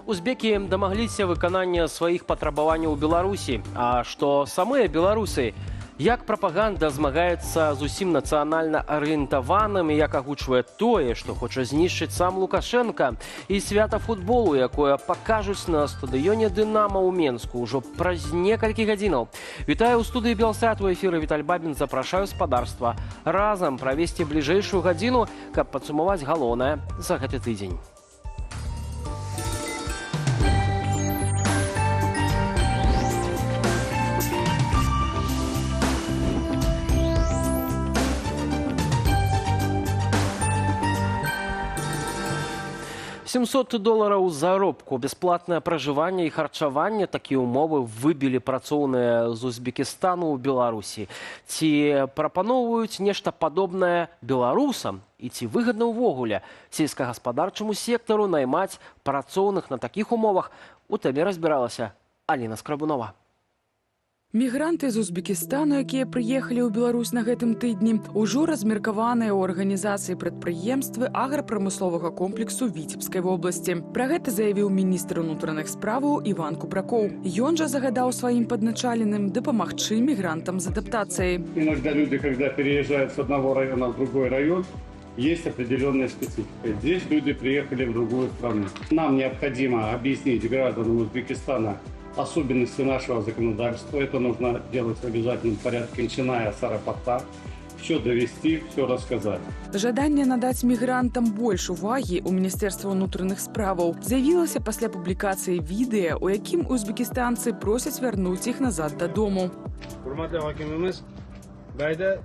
Узбеки дамагліся выканання сваіх патрабаванняў у Беларусі. А што самыя беларусы, як прапаганда змагаецца з усім нацыянальна арыентаваным і як агучвае тое, што хоча знішчыць сам Лукашенка, і свята футболу, якое пакажуць на стадыёне «Дынама» ў Менску ўжо праз некалькі гадзінаў. Вітаю ў студыі «Белсат», у эфіры Віталь Бабін, запрашаю спадарства. Разам правесці бліжэйшую гадзіну, каб падсумаваць галоўнае за гэты тыдзень. $700 заробку, бясплатнае пражыванне і харчаванне. Такія ўмовы выбілі працоўныя з Узбекістану ў Беларусі. Ці прапаноўваюць нешта падобнае беларусам? І ці выгадна ўвогуле сельскагаспадарчаму сектару наймаць працоўных на такіх умовах? У тэме разбіралася Аліна Скрабунова. Мігранты з Узбекістану, якія прыехалі ў Беларусь на гэтым тыдні, ужо размеркаваныя ў арганізацыі прадпрыемствы аграпрамысловага комплексу Віцебскай вобласці. Пра гэта заявіў міністр унутраных справаў Іван Купракоў. Ён жа загадаў сваім падначаленым дапамагчы мігрантам з адаптацыяй. Иногда люди, когда переезжают с одного района в другой район, есть определенная специфика. Здесь люди приехали в другую страну. Нам необходимо объяснить гражданам Узбекистана особенности нашего законодательства. Это нужно делать в обязательном порядке, начиная с аэропорта. Все довести, все рассказать. Жаданне надаць мігрантам больш увагі ў Міністэрства ўнутраных справаў з'явілася пасля публікацыі відэа, у якім узбекістанцы просяць вярнуць іх назад дадому.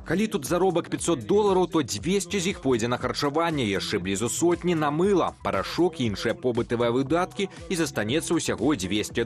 Калі тут заробак $500, то 200 з іх пойдзе на харчаванне, яшчэ блізу сотні на мыла, парашок і іншыя побытавыя выдаткі, і застанецца ўсяго $200.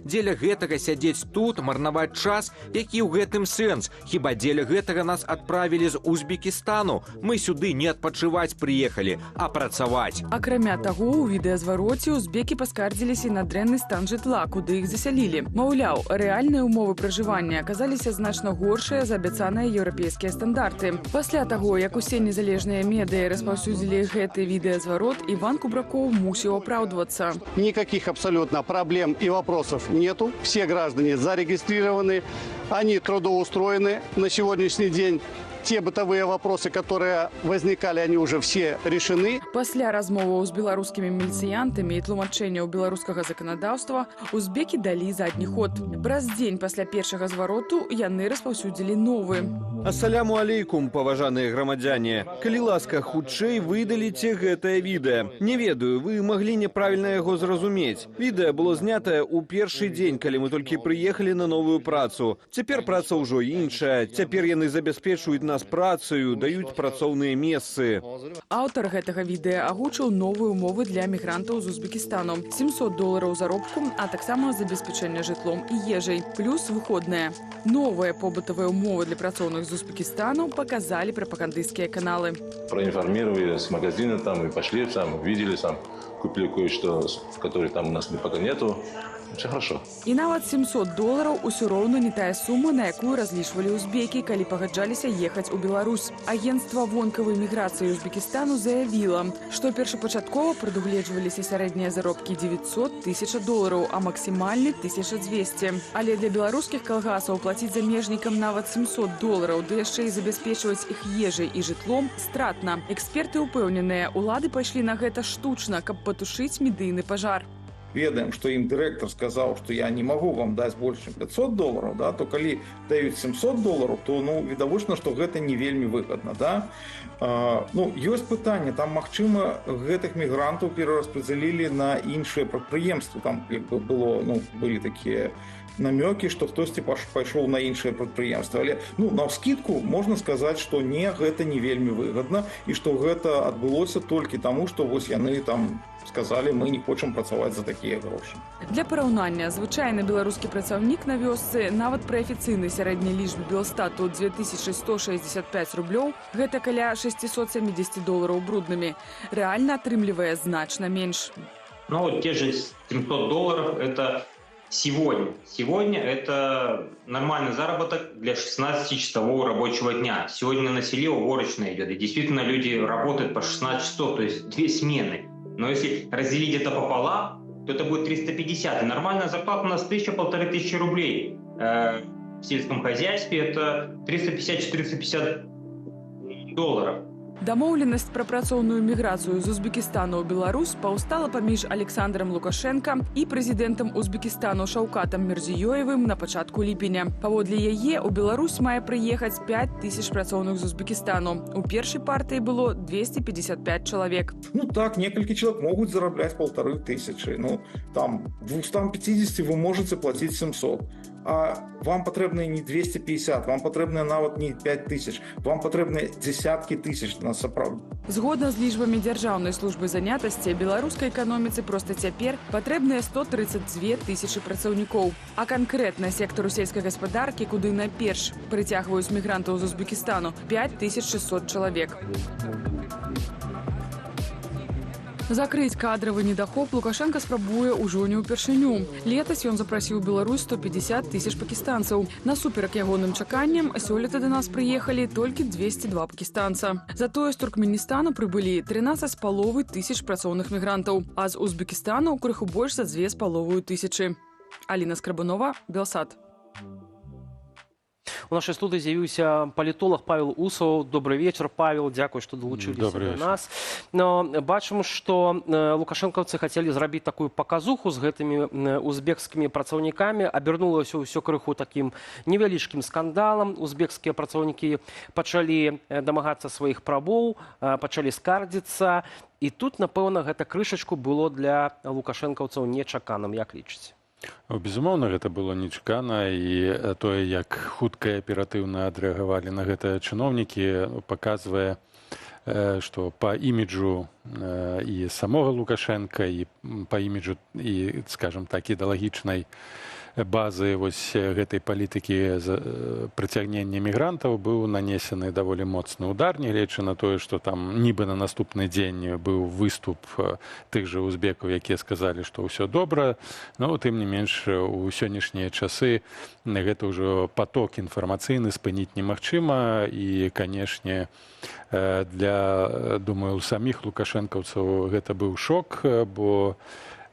Дзеля гэтага сядзець тут, марнаваць час, які ў гэтым сэнс? Хіба дзеля гэтага нас адправілі з Узбекістану? Мы сюды не адпачываць прыехалі, а працаваць. Акрамя таго, у відэазвароце узбекі паскардзіліся на дрэнны стан жытла, куды іх засялілі. Маўляў, рэальныя ўмовы пражывання аказаліся значна горшыя за абяцаныя еўрапейскія стандарты. Пасля таго, як усе незалежныя медыа распаўсюдзілі гэты відэазварот, Иван Кубраков мусіў апраўдвацца. Никаких абсолютно проблем и вопросов нету. Все граждане зарегистрированы, они трудоустроены на сегодняшний день. Те бытовые вопросы, которые возникали, они уже все решены. Пасля размоваў з беларускімі міліцыянтамі і тлумачэнняў беларускага заканадаўства узбекі далі задні ход. Праз дзень пасля першага звароту яны распаўсюдзілі новы. Ассаляму алейкум, паважаныя грамадзяне. Калі ласка, хутчэй выдаліце гэтае відэа. Не ведаю, вы маглі няправільна яго зразумець. Відэа было знятае ў першы дзень, калі мы толькі прыехалі на новую працу. Цяпер праца ўжо іншая. Цяпер яны забяспечваюць нас працаю, даюць працоўныя месцы. Аўтар гэтага відэа агучыў новыя ўмовы для мігрантаў з Узбекістану. $700 заробку, а таксама забеспячэнне жытлом і ежай. Плюс выходныя. Новыя побытавыя ўмовы для працоўных з Узбекистану показали пропагандистские каналы. Проинформировали с магазина там и пошли там, видели там, купили кое-что, который там у нас пока нету. Все хорошо. І нават $700 усё роўна не тая сума, на якую разлічвалі узбекі, калі пагаджаліся ехаць у Беларусь. Агентства вонкавай міграцыі Узбекістану заявіла, што першапачаткова прадугледжваліся сярэднія заробкі $900 000, а максімальны $1200. Але для беларускіх калгасаў плаціць замежнікам нават $700, ды яшчэ і забяспечваць іх ежай і жытлом стратна. Эксперты ўпэўненыя, улады пайшлі на гэта штучна, каб патушыць медыйны пажар. Ведаем, что им директор сказал, что я не могу вам дать больше, чем $500, да, то коли дают $700, то відавочна, что гэта не вельмі выгодно, да. Ёсць пытанне, там магчыма гэтых мігрантаў перараспределили на іншыя прадпрыемствы, там было, былі такія намеки, что хтосьці пайшоў на іншае прадпрыемства. Але навскідку можна сказаць, што не, гэта не вельмі выгодна і што гэта адбылося толькі таму, што вось яны там сказали, мы не хочам працаваць за такія грошы. Для параўнання, звычайны беларускі працаўнік на вёсцы нават пры афіцыйнай сярэдняй лічбе Белстату $2165, гэта каля $670 бруднымі, рэальна атрымлівае значна менш. Вот те же $700 это сегодня. Сегодня это нормальный заработок для 16-часового рабочего дня. Сегодня на селе уборочная идет, и действительно люди работают по 16 часов, то есть 2 смены. Но если разделить это пополам, то это будет 350. И нормальная зарплата у нас 1000-1500 рублей. В сельском хозяйстве это 350-450 долларов. Дамоўленасць пра працоўную міграцыю з Узбекістану ў Беларусь паўстала паміж Александром Лукашенко і прэзідэнтам Узбекістану Шаўкатам Мірзіёевым на пачатку ліпеня. Паводле яе ў Беларусь мае прыехаць 5000 працоўных з Узбекістану. У першай партыі было 255 чалавек. Ну так, некалькі человек могут зараблять 1500. Ну, там 250 вы можете платить 700. А вам потрібно не 250, вам потрібно нават не 5000, вам потрібно десятки тысяч на сапраўду. Згодна з лічбамі Дзяржаўнай службы занятасці, беларускай эканоміцы проста цяпер патрэбныя 132 тысячы працаўнікоў. А канкрэтна сектару сельскай гаспадаркі, куды найперш прыцягваюць мігрантаў з Узбекістану, 5600 чалавек. Закрыць кадравы недахоп Лукашенко спрабуе ўжо не ўпершыню. Летась ён запрасіў Беларусь 150 тысяч пакістанцаў. Насуперак ягоным чаканням, сёлета да нас прыехалі толькі 202 пакістанца. Затое з Туркменістану прыбылі 13,5 тысяч працоўных мігрантаў, а з Узбекістану крыху больш за 2,5 тысячы. Аліна Скрабунова, Белсат. У нашай студыі з'явіўся палітолог Павел Усаў. Добрый вечар, Павел, дзякуй, што далучыліся да нас. Но бачым, што лукашэнкаўцы хацелі зрабіць такую паказуху з гэтымі узбекскімі працаўнікамі. Абярнулася ўсё крыху такім невялічкім скандалам. Узбекскія працаўнікі пачалі дамагацца сваіх правоў, пачалі скардзіцца. І тут, напэўна, гэта крышачку было для лукашэнкаўцаў нечаканым, як лічыце? Безумоўна, гэта было нечакана, і тое, як хутка і аператыўна адрэагавалі на гэта чыноўнікі, паказвае, што па іміджу і самога Лукашенка, і па іміджу, і, скажам так, ідэалагічнай базы вось гэтай палітыкі прыцягнення мігрантаў быў нанесены даволі моцны удар, нягледзячы на тое, што там нібы на наступны дзень быў выступ тых жа узбекаў, якія сказалі, што ўсё добра, но тым не менш у сённяшнія часы гэта ўжо поток інфармацыйны спыніць немагчыма, і, канешне, для, думаю, саміх лукашэнкаўцаў гэта быў шок, бо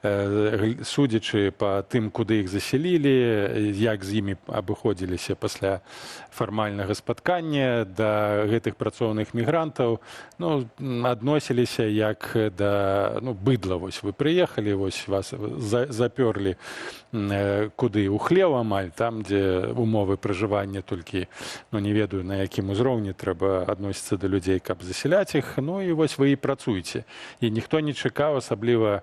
судзячы па тым, куды іх засялілі, як з імі абыходзіліся пасля фармальнага спаткання да гэтых працоўных мігрантаў, ну, адносіліся як да быдла. Вось вы прыехалі, вось вас запёрлі куды у хлеў амаль, там, дзе умовы пражывання толькі, не ведаю, на якім узроўні трэба адносіцца да людзей, каб засяляць іх, ну і вось вы і працуеце. І ніхто не чакаў, асабліва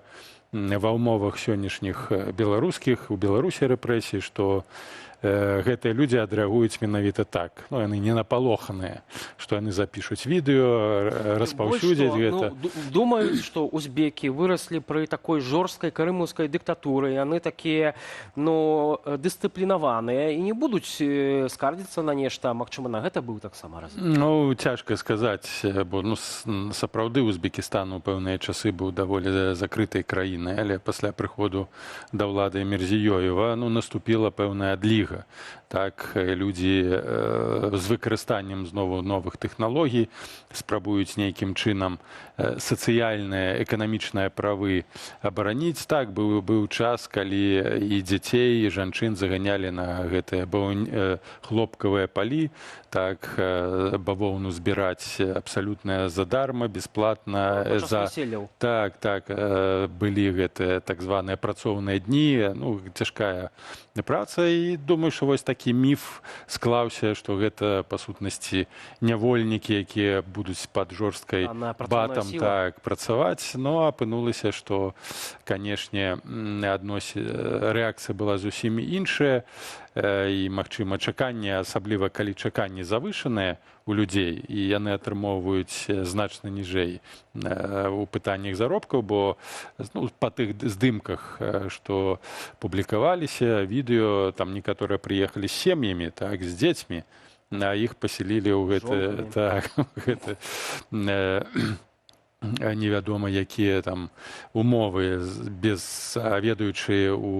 ва ўмовах сённяшніх беларускіх, у Беларусі рэпрэсій, што гэтыя людзі адрэагуюць менавіта так. Ну, яны не напалоханыя, што яны запішуць відэо, распаўсюдзяць гэта. Думаюць, што узбекі выраслі пры такой жорсткай карымаўскай дыктатуры. Яны такія, дысцыплінаваныя і не будуць скардзіцца на нешта. Магчыма, на гэта быў таксама разлік? Ну, цяжка сказаць, бо сапраўды Узбекістан у пэўныя часы быў даволі закрытай краінай, але пасля прыходу да ўлады Мірзіёева наступіла пэўная адліга. Так, людзі з выкарыстаннем знову новых тэхналогій спрабуюць нейкім чынам сацыяльныя, эканамічныя правы абараніць. Так, быў час, калі і дзяцей, і жанчын заганялі на гэтыя хлопкавыя палі, так, бавоўну збіраць абсалютна задарма, бесплатна. Так, былі гэтыя так званыя працоўныя дні, цяжкая праца, і думаю, што вось такі міф склаўся, што гэта, па сутнасці, нявольнікі, якія будуць пад жорсткай батам працаваць, но апынулася, што, канешне, рэакцыя была зусім іншая, і, магчыма, чаканне, асабліва калі чаканне завышанае у людзей, і яны атрымоўваюць значна ніжэй у пытаннях заробкаў, бо па тых здымках, што публікаваліся, відэо, там некаторыя прыехалі з сем'ямі, так, з дзецьмі, а іх паселілі ў гэты невядома якія там умовы, ведаючы ў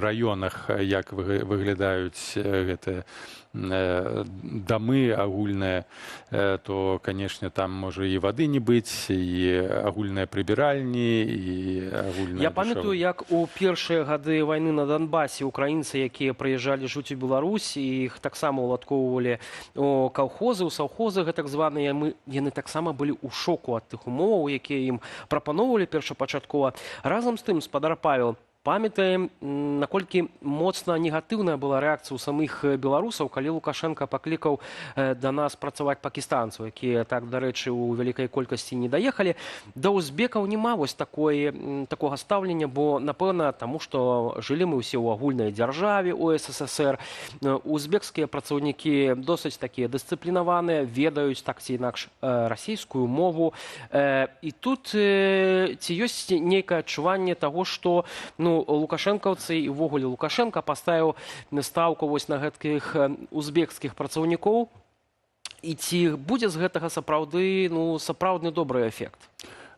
раёнах, як выглядаюць гэтыя дамы агульныя, то, канешне, там можа і вады не быць, і агульныя прыбіральні, і агульныя... Я памятаю, як у першыя гады вайны на Донбасе украінцы, якія прыязджалі жыць у Беларусь, і іх таксама уладкоўвалі у калхозы, у саўхозы, так званыя, яны таксама былі ў шоку ад тых умоваў, якія ім прапаноўвалі першапачаткова. Разам з тым, спадар Павел, памятаем, наколькі моцна негатыўная была рэакцыя ў самых беларусаў, калі Лукашенко паклікаў да нас працаваць пакістанцаў, якія, так, дарэчы, у вялікай колькасці не даехалі. Да узбекаў няма вось такога стаўлення, бо, напэўна, таму што жылі мы ўсе ў агульнай дзяржаве, у СССР. Узбекскія працаўнікі досыць такія дысцыплінаваныя, ведаюць так ці інакш расійскую мову. І тут ці ёсць нейкае адчуванне таго, што лукашэнкаўцы і ўвогуле Лукашенко паставіў стаўку вось на гэткіх узбекскіх працаўнікоў, і ці будзе з гэтага сапраўдны добры эфект?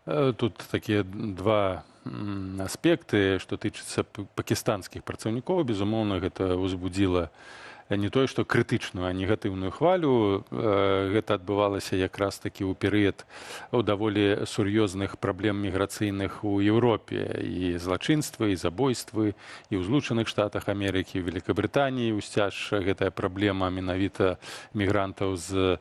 Тут такія два аспекты, што тычыцца пакістанскіх працаўнікоў. Безумоўна, гэта ўзбудзіла не тое, што крытычную, а негатыўную хвалю. Гэта адбывалася якраз такі ў перыяд даволі сур'ёзных праблем міграцыйных у Еўропе. І злачынствы, і забойствы, і ў Злучаных Штатах Амерыкі, у Великабрытаніі ўсцяж гэтая праблема менавіта мігрантаў з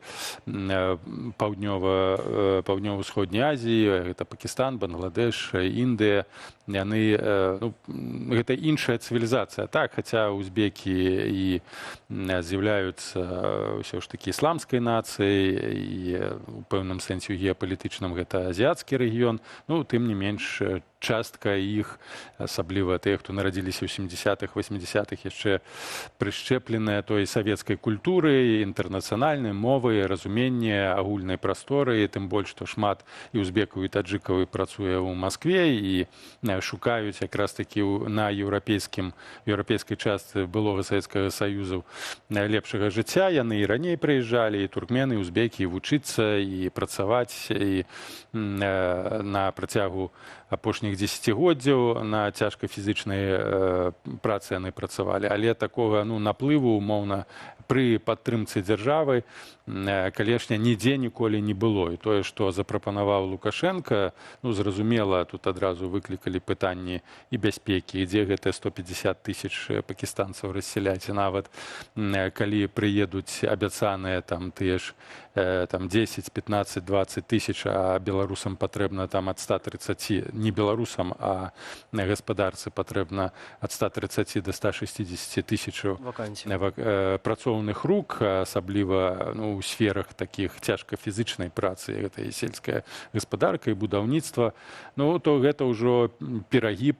паўднёва-ўсходняй Азіі, гэта Пакістан, Бангладеш, Індыя. Гэта іншая цывілізацыя. Так, хаця узбекі і з'яўляюцца ўсё ж такі ісламскай нацыяй, і у пэўным сэнсе геапалітычным гэта азіяцкі рэгіён, тым не менш частка іх, асабліва тыя, хто нарадзіліся ў 70-х, 80-х, яшчэ прышчэпленыя той савецкай культуры, інтэрнацыянальнай мовы, разуменне агульнай прасторы, тым больш, што шмат і узбекаў, і таджыкаў працуе ў Маскве і шукаюць якраз такі на еўрапейскай частцы былога Савецкага Саюзу лепшага жыцця. Яны і раней прыязджалі, і туркмены, і узбекі, і вучыцца, і працаваць, і на працягу апошніх дзесяцігоддзяў на цяжкай фізічнай працы яны працавалі. Але такога наплыву, умоўна, пры падтрымцы дзяржавы, канешне, нідзе ніколі не было. І тое, што запрапанаваў Лукашенко, зразумела, тут адразу выклікалі пытанні і бяспекі, ідзе гэтыя 150 тысяч пакістанцаў рассяляць. І нават калі прыедуць абяцаныя тыя ж 10, 15, 20 тысяч, а беларусам патрэбна ад 130, не беларусам, а гаспадарцы патрэбна ад 130 до 160 тысячаў працоўных рук, асабліва у сферах такіх цяжка фізічнай працы, гэта і сельская гаспадарка, і будаўніцтва, то гэта ўжо перагіб,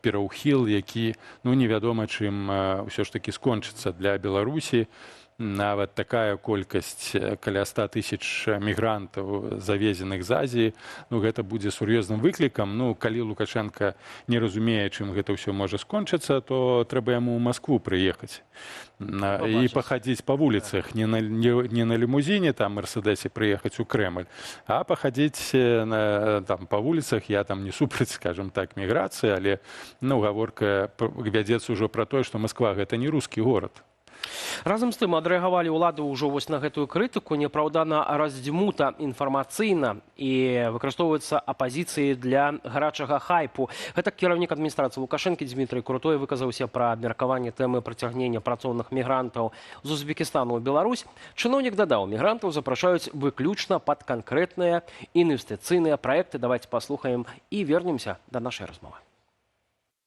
пераўхіл, які невядома чым ўсё ж такі скончыцца для Беларусі. Нават такая колькасць, каля 100 тысяч мігрантаў, завезеных з Азіі, гэта будзе сур'ёзным выклікам. Калі Лукашенко не разумее, чым гэта ўсё можа скончыцца, то трэба яму ў Маскву прыехаць і пахадзіць па вуліцах. Не на лімузіне, Мерседесе прыехаць у Крэмль, а пахадзіць па вуліцах. Я не супраць, скажем так, міграцыі, але гаворка вядзецца ўжо пра тое, што Масква гэта не рускі горад. Разам з тым, адрэагавалі ўлады ўжо вось на гэтую крытыку, непраўдана раздзьмута інфармацыйна і выкарыстоўваюцца апазіцыі для гарачага хайпу. Гэта кіраўнік адміністрацыі Лукашэнкі Дмітрый Крутой выказаўся пра абмеркаванне тэмы прыцягнення працоўных мігрантаў з Узбекістану ў Беларусь. Чыноўнік дадаў, мігрантаў запрашаюць выключна пад канкрэтныя інвестыцыйныя праекты. Давайте паслухаем і вернемся да нашай размовы.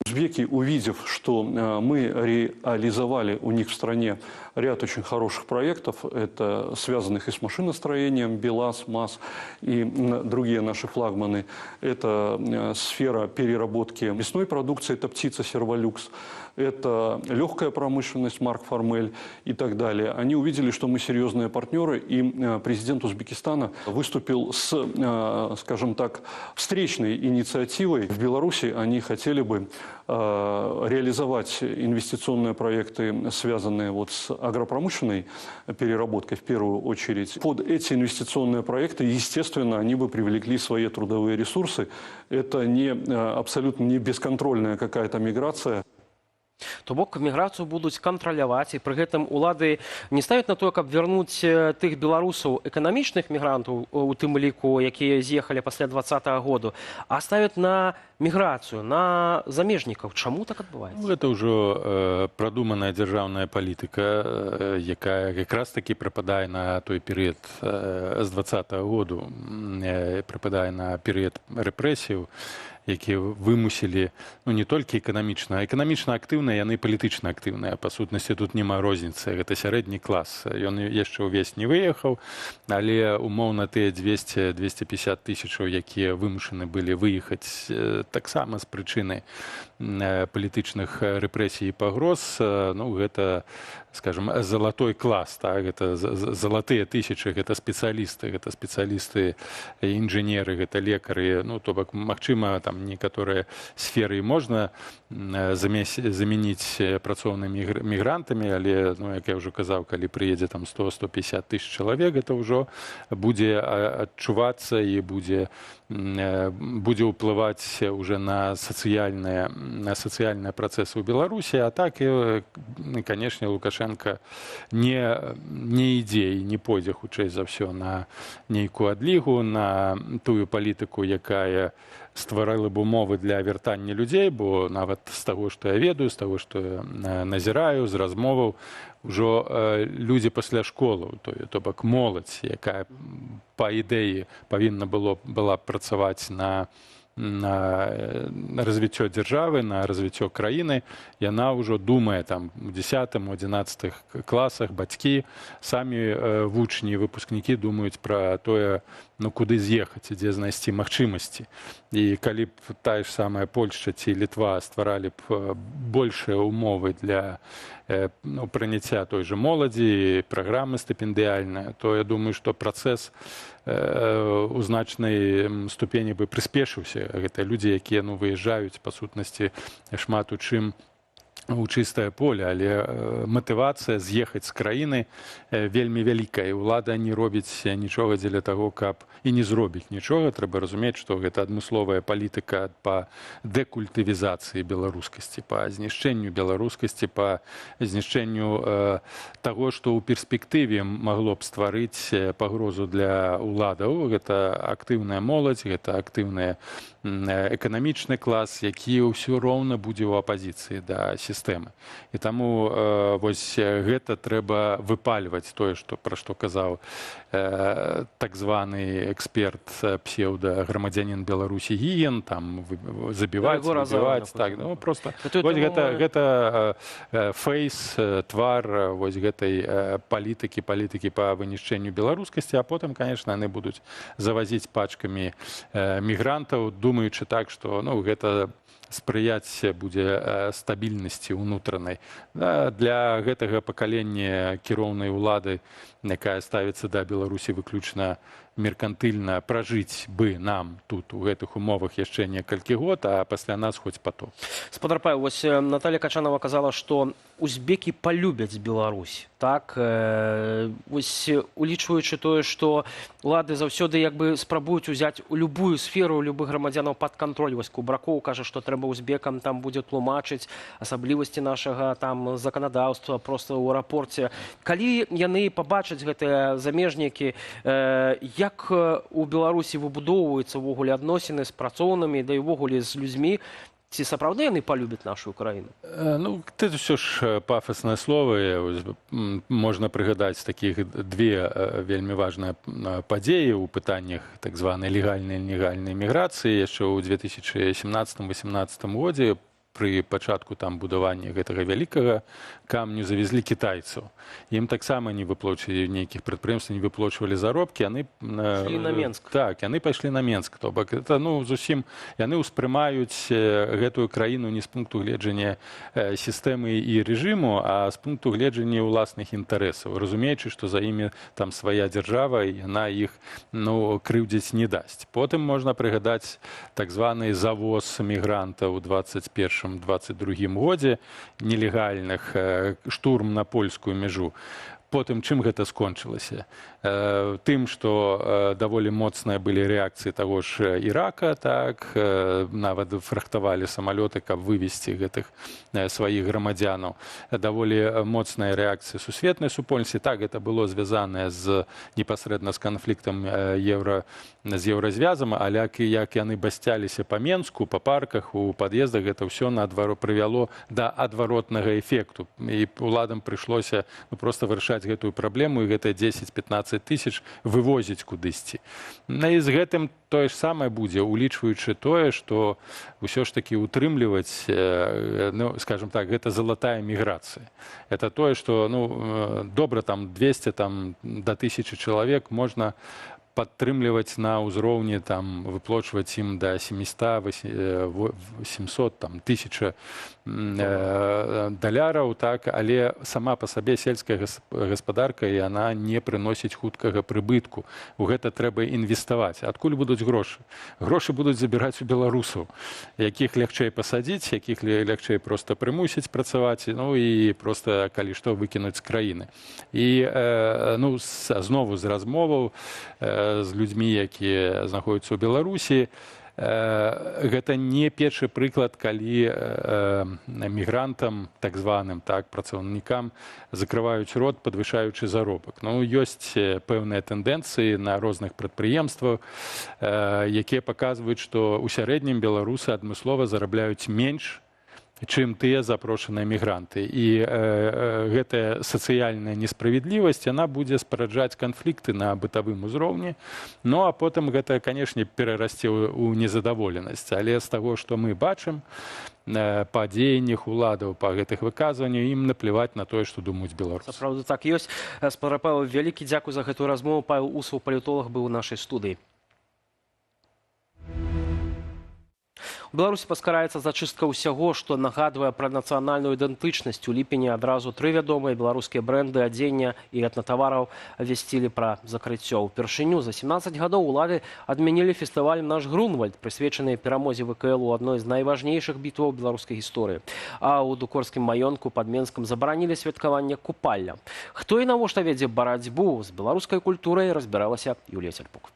Узбеки, увидев, что мы реализовали у них в стране ряд очень хороших проектов, это связанных и с машиностроением, БелАЗ, МАЗ и другие наши флагманы, это сфера переработки мясной продукции, это птица Серволюкс, это легкая промышленность, Марк Формель и так далее. Они увидели, что мы серьезные партнеры, и президент Узбекистана выступил с, скажем так, встречной инициативой. В Беларуси они хотели бы реализовать инвестиционные проекты, связанные с агропромышленной переработкой в первую очередь. Под эти инвестиционные проекты, естественно, они бы привлекли свои трудовые ресурсы. Это абсолютно не бесконтрольная какая-то миграция. То бок міграцыю будуць кантраляваць, і пры гэтым улады не ставяць на тое, каб вярнуць тых беларусаў эканамічных мігрантаў, у тым ліку, якія з'ехалі пасля 2020 году, а ставяць на міграцыю, на замежнікаў. Чаму так адбываецца? Гэта ўжо прадуманая дзяржаўная палітыка, якая якраз такі прыпадае на той перыяд з 2020 году, прыпадае на перыяд рэпрэсіяў, якія вымусілі, ну, не толькі эканамічна актыўныя, яны палітычна актыўныя. Па сутнасці тут няма розніцы. Гэта сярэдні клас. Ён яшчэ ўвесь не выехаў, але умоўна тыя 200-250 тысячаў, якія вымушаны былі выехаць таксама з прычыны палітычных рэпрэсій і пагроз, ну, гэта, скажем, залатой клас, так? Гэта залатыя тысячы, гэта спецыялісты, інжынеры, гэта лекары, ну, то бок, магчыма, там некаторыя сферы можна замяніць працоўнымі мігрантамі, але, ну, як я ўжо казаў, калі прыедзе там 100-150 тысяч чалавек, гэта ўжо будзе адчувацца і будзе ўплываць уже на сацыяльныя працэсы ў Беларусі, а так, канешне, Лукашенко не ідзе і не пойдзе, хутчэй за ўсё, на нейкую адлігу, на тую палітыку, якая стварала б умовы для вяртання людзей, бо нават з таго, што я ведаю, з таго, што я назіраю, з размоваў, ужо людзі пасля школаў, то бок моладзь, якая па ідэі павінна была працаваць на развіццё дзяржавы, на развіццё краіны, яна ўжо думае там у 10-11 класах, бацькі, самі вучні, выпускнікі думаюць пра тое, ну, куды з'ехаць, дзе знайсці магчымасці. І калі б тая ж самая Польшча ці Літва стваралі б большыя умовы для прыняцця той жа моладзі, праграмы стыпендыяльныя, то я думаю, што працэс у значнай ступені бы прыспешыўся. Гэта людзі, якія, ну, выязджаюць, па сутнасці, шмат у чым у чыстае поле, але матывацыя з'ехаць з краіны вельмі вялікая. Улада не робіць нічога дзеля таго, каб і не зробіць нічога. Трэба разумець, што гэта адмысловая палітыка па дэкультывізацыі беларускасці, па знішчэнню беларускасці, па знішчэнню таго, што ў перспектыве магло б стварыць пагрозу для уладаў. Гэта актыўная моладзь, гэта актыўны эканамічны клас, які ўсё роўна будзе ў апазіцыі да сістэмы. І таму вось гэта трэба выпальваць тое, пра што казаў так званы эксперт, псеўдаграмадзянін Беларусі Гіен, там забіваць, так, ну, просто вось гэта фейс, твар вось гэтай палітыкі па вынішчэнню беларускасці, а потым, конечно, яны будуць завазіць пачкамі мігрантаў, думаючы так, што, ну, гэта спрыяць будзе стабільнасці ўнутранай. Для гэтага пакалення кіроўнай улады, якая ставіцца да Беларусі выключна меркантыльна, пражыць бы нам тут у гэтых умовах яшчэ некалькі год, а пасля нас хоць потоп. Спадар Павел, вось Наталья Качанова казала, што узбекі палюбяць Беларусь. Так, вось улічваючы тое, што улады заўсёды як бы спрабуюць узяць у любую сферу, любых грамадзянаў пад кантроль. Вось Кубракоў кажа, што трэба узбекам там будзе тлумачыць асаблівасці нашага там заканадаўства проста ў аэрапорце. Калі яны пабачаць гэтыя замежнікі, як у Беларусі выбудоўваюцца ўвогуле адносіны з працоўнымі, да і ўвогуле з людзьмі, ці сапраўды яны палюбяць нашу краіну? Ну, гэта ўсё ж пафасныя словы. Можна прыгадаць такіх две вельмі важныя падзеі ў пытаннях так званай легальнай і нелегальнай міграцыі яшчэ ў 2017-2018 годзе. Пры пачатку там будавання гэтага вялікага камню завезлі кітайцаў. Ім таксама не выплачвалі нейкіх прадпрыемстваў, не выплачвалі заробкі, яны пайшлі на Менск. Так, яны пайшлі на Менск. То бок это, ну, зусім яны ўспрымаюць гэтую краіну не з пункту гледжання сістэмы і рэжыму, а з пункту гледжання ўласных інтарэсаў, разумеючы, што за імі там свая дзяржава, і яна іх, ну, крыўдзіць не дасць. Потым можна прыгадаць так званы завоз мігрантаў у 21-22 годзе, нелегальных, штурм на польскую мяжу. потым чым гэта скончылася? Тым, што даволі моцныя былі рэакцыі таго ж Ірака, так, нават фрахтавалі самалёты, каб вывесці гэтых сваіх грамадзянаў. Даволі моцная рэакцыя сусветнай супольнасці. Так, гэта было звязанае з непасрэдна з канфліктам з еўразвязам, але як яны басцяліся па Менску, па парках, у пад'ездах, гэта ўсё прывяло да адваротнага эфекту. І уладам прыйшлося проста вырашаць гэтую праблему, і гэтыя 10-15 тысяч вывозіць кудысьці. І з гэтым тое ж самае будзе, улічваючы тое, што ўсё ж такі утрымліваць, ну, скажем так, гэта залатая міграцыя. Это тое, што, ну, добра, там 200 там, до 1000 чалавек можна падтрымліваць на ўзроўні, там, выплачваць ім да 700, 700, там, 1000 даляраў, так, але сама па сабе сельская гаспадарка, і яна не прыносіць хуткага прыбытку. У гэта трэба інвеставаць. Адкуль будуць грошы? Грошы будуць забіраць у беларусаў, якіх лягчэй пасадзіць, якіх лягчэй проста прымусіць працаваць, ну і проста, калі што, выкінуць з краіны. І, ну, знову з размоваў з людзьмі, якія знаходзяцца ў Беларусі, гэта не першы прыклад, калі мігрантам, так званым, так, працаўнікам закрываюць рот, падвышаючы заробак. Ну, ёсць пэўныя тэндэнцыі на розных прадпрыемствах, якія паказваюць, што ў сярэднім беларусы адмыслова зарабляюць менш, чым тыя запрошаныя мігранты. І гэтая сацыяльная несправядлівасць, яна будзе спараджаць канфлікты на бытавым узроўні. Ну, а потым гэта, канешне, перарасце ў незадаволенасць. Але з таго, што мы бачым, па дзеяннях уладаў, па гэтых выказваннях, ім напліваць на тое, што думаюць беларусы. Сапраўды так ёсць. Спадар Павел, вялікі дзякуй за гэтую размову. Павел Усаў, палітолог, быў у нашай студыі. У Беларусі паскараецца зачыстка ўсяго, што нагадвае пра нацыянальную ідэнтычнасць. У ліпені адразу 3 вядомыя беларускія брэнды адзення і этнатавараў вясцілі пра закрыццё. Упершыню за 17 гадоў улады адмянілі фестываль «Наш Грунвальд», прысвечаны перамозе ВКЛ у адной з найважнейшых бітваў беларускай гісторыі. А ў дукорскім маёнтку пад Менскам забаранілі святкаванне купалля. Хто і навошта вядзе барацьбу з беларускай культурай, разбіралася Юлія Цяльпук.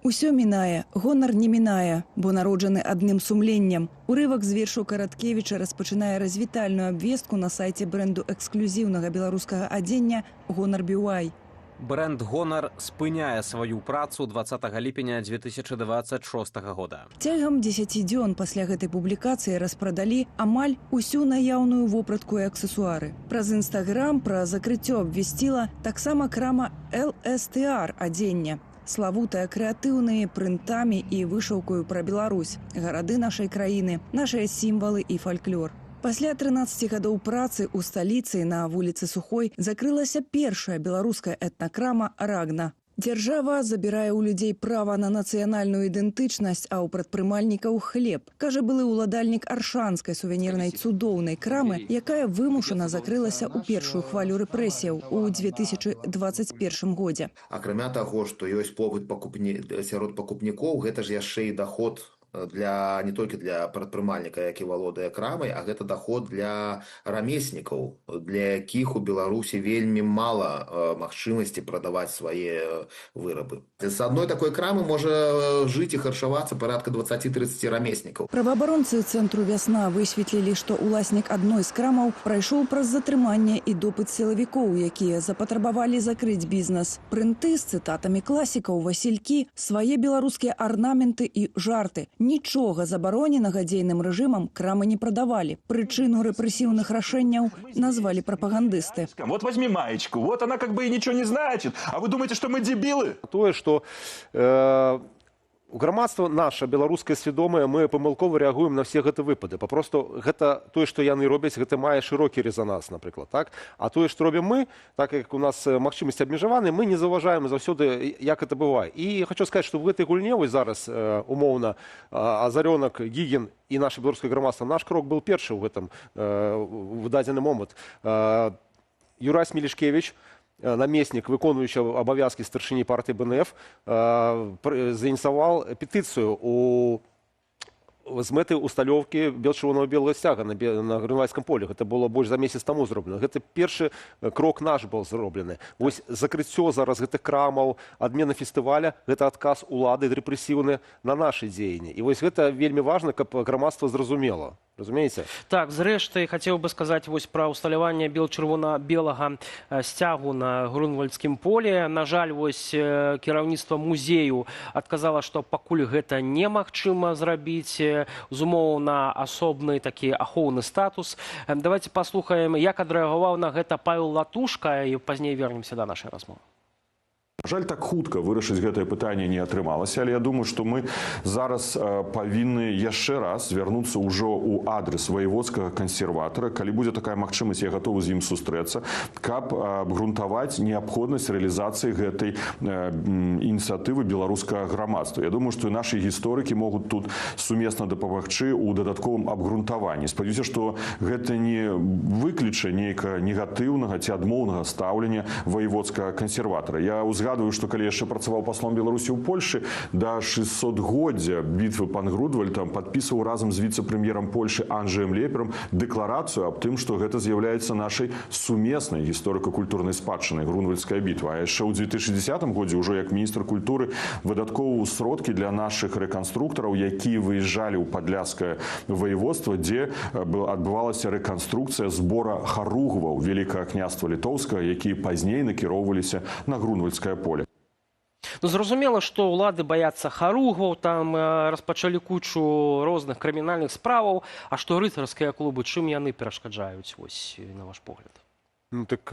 Усё мінае, гонар не мінае, бо народжаны адным сумленнем. Урывак з вершу Караткевіча распачынае развітальную абвестку на сайце брэнду эксклюзіўнага беларускага адзення «Гонар Бюай». Бренд «Гонар» спыняе сваю працу 20 ліпеня 2026 года. Цягам 10 дзён пасля гэтай публікацыі распрадалі амаль усю наяўную вопратку і аксесуары. Праз Інстаграм пра закрыццё абвесціла таксама крама LSTR адзення. Славутая крэатыўныя прынтамі і вышыўкаю пра Беларусь, гарады нашай краіны, нашыя сімвалы і фальклор. Пасля 13 гадоў працы ў сталіцы на вуліцы Сухой закрылася першая беларуская этнакрама «Рагна». Дзяржава забірае ў людзей права на нацыянальную ідэнтычнасць, а ў прадпрымальнікаў хлеб, кажа былы ўладальнік аршанскай сувенірнай цудоўнай крамы, якая вымушана закрылася ў першую хвалю рэпрэсіяў у 2021 годзе. Акрамя таго, што ёсць попыт сярод пакупнікоў, гэта ж яшчэ і даход не толькі для прадпрымальніка, які валодае крамай, а гэта даход для рамеснікаў, для якіх у Беларусі вельмі мала магчымасці прадаваць свае вырабы. З адной такой крамы можа жыць і харчавацца парадка 20-30 рамеснікаў. Праваабаронцы цэнтру «Вясна» высветлілі, што уласнік адной з крамаў прайшоў праз затрыманне і допыт сілавікоў, якія запатрабавалі закрыць бізнес. Прынты з цытатамі класікаў, васількі, свае беларускія арнаменты і жарты. Нічога забароненага дзейным рэжымам крамы не прадавалі. Прычыну рэпрэсіўных рашэнняў назвалі прапагандысты. Вот возьми маечку, вот она как бы и ничего не значит. А вы думаете, что мы дебилы? Тое, што грамадства наша беларускае свядомае, мы памылкова рэагуем на все гэты выпады. Папросту гэта тое, што яны робяць, гэта мае шырокі рэзананс, напрыклад, так? А тое, што робім мы, так як у нас магчымасці абмежаваны, мы не заўважаем заўсёды, як гэта бывае. І хочу сказаць, што в гэтай гульне вось зараз умоўна Азарёнак, Гігін і наша беларускае грамадства, наш крок был першы ў гэтым дадзены момант. Юрай Смелішкевіч, намеснік, выконуючы абавязкі старшыні партыі БНФ, заініцыяваў петыцыю з мэты усталёўкі бел-чырвонага-белага сцяга на Грюнвальдскім полі. Гэта было больш за месяц таму зроблена. Гэта першы крок наш был зроблены. Вось закрыццё зараз гэтых крамаў, адмена фестываля, гэта адказ улады рэпрэсіўны на нашы дзеянні. І вось гэта вельмі важна, каб грамадства зразумела. Разумееце? Так, зрэшты, хацеў бы сказаць вось пра ўсталяванне бел-чырвона-белага сцягу на Грюнвальдскім полі. На жаль, вось кіраўніцтва музею адказала, што пакуль гэта немагчыма зрабіць з умоў на асобны такі ахоўны статус. Давайте паслухаем, як адрэагаваў на гэта Павел Латушка, і пазней вернемся да нашай размовы. Жаль, так хутка вырашыць гэтае пытанне не атрымалася, але я думаю, што мы зараз павінны яшчэ раз звярнуцца ўжо ў адрес ваеводскага кансерватара. Калі будзе такая магчымасць, я гатовы з ім сустрэцца, каб абгрунтаваць неабходнасць рэалізацыі гэтай ініцыятывы беларускага грамадства. Я думаю, што і нашы гісторыкі могуць тут сумесна дапамагчы ў дадатковым абгрунтаванні. Спадзяюся, што гэта не выкліча нейкага негатыўнага ці адмоўнага стаўлення ваеводскага кансерватара. Я узгадываю, што калі яшчэ працаваў паслом Беларусі ў Польшы, да 600-годдзя бітвы пан Грудвальд падпісваў разам з віцэ-прэм'ерам Польшы Анджэем Леперам дэкларацыю аб тым, што гэта з'яўляецца нашай сумеснай гісторыка-культурнай спадчынай Грунвальдская бітва. А яшчэ ў 2010 годзе ўжо як міністр культуры выдаткоўваў сродкі для нашых рэканструктараў, якія выязджалі ў падляшскае воеводства, дзе адбывалася рэканструкцыя збора харугваў Вялікага княства Літоўскага, якія пазней накіроўваліся на Грунвальдскае поле. Ну, зразумела, што ўлады баяцца харугваў, там распачалі кучу розных крымінальных справаў, а што рыцарскія клубы, чым яны перашкаджаюць, вось, на ваш погляд? Ну, так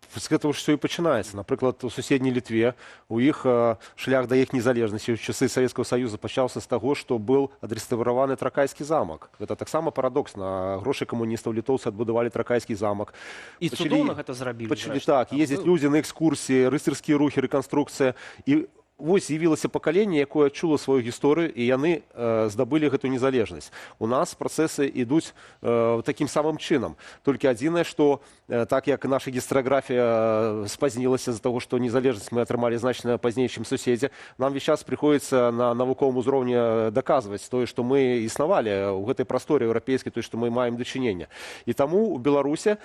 з гэтага ўсё і пачынаецца. Напрыклад, у суседняй Літве у іх шлях да іх незалежнасці ў часы Савецкага Саюза пачаўся з таго, што быў адрэстаўраваны Тракайскі замак. Гэта таксама парадокс. На грошы камуністаў літоўцы адбудавалі Тракайскі замак. І цудоўна гэта зрабілі. Пачалі так, ездзяць людзі на экскурсіі, рыцарскія рухі, рэканструкцыя. І вось з'явілася пакаленне, якое чула сваю гісторыю, і яны здабылі гэту незалежнасць. У нас працэсы ідуць такім самым чынам. Толькі адзінае, што так як наша гістарыяграфія спазнілася з-за таго, што незалежнасць мы атрымалі значна пазней, чым суседзі, нам весь час прыходзіцца на навуковым узроўні даказваць тое, што мы існавалі ў гэтай прасторы еўрапейскай, тое, што мы маем дачыненне. І таму ў Беларусе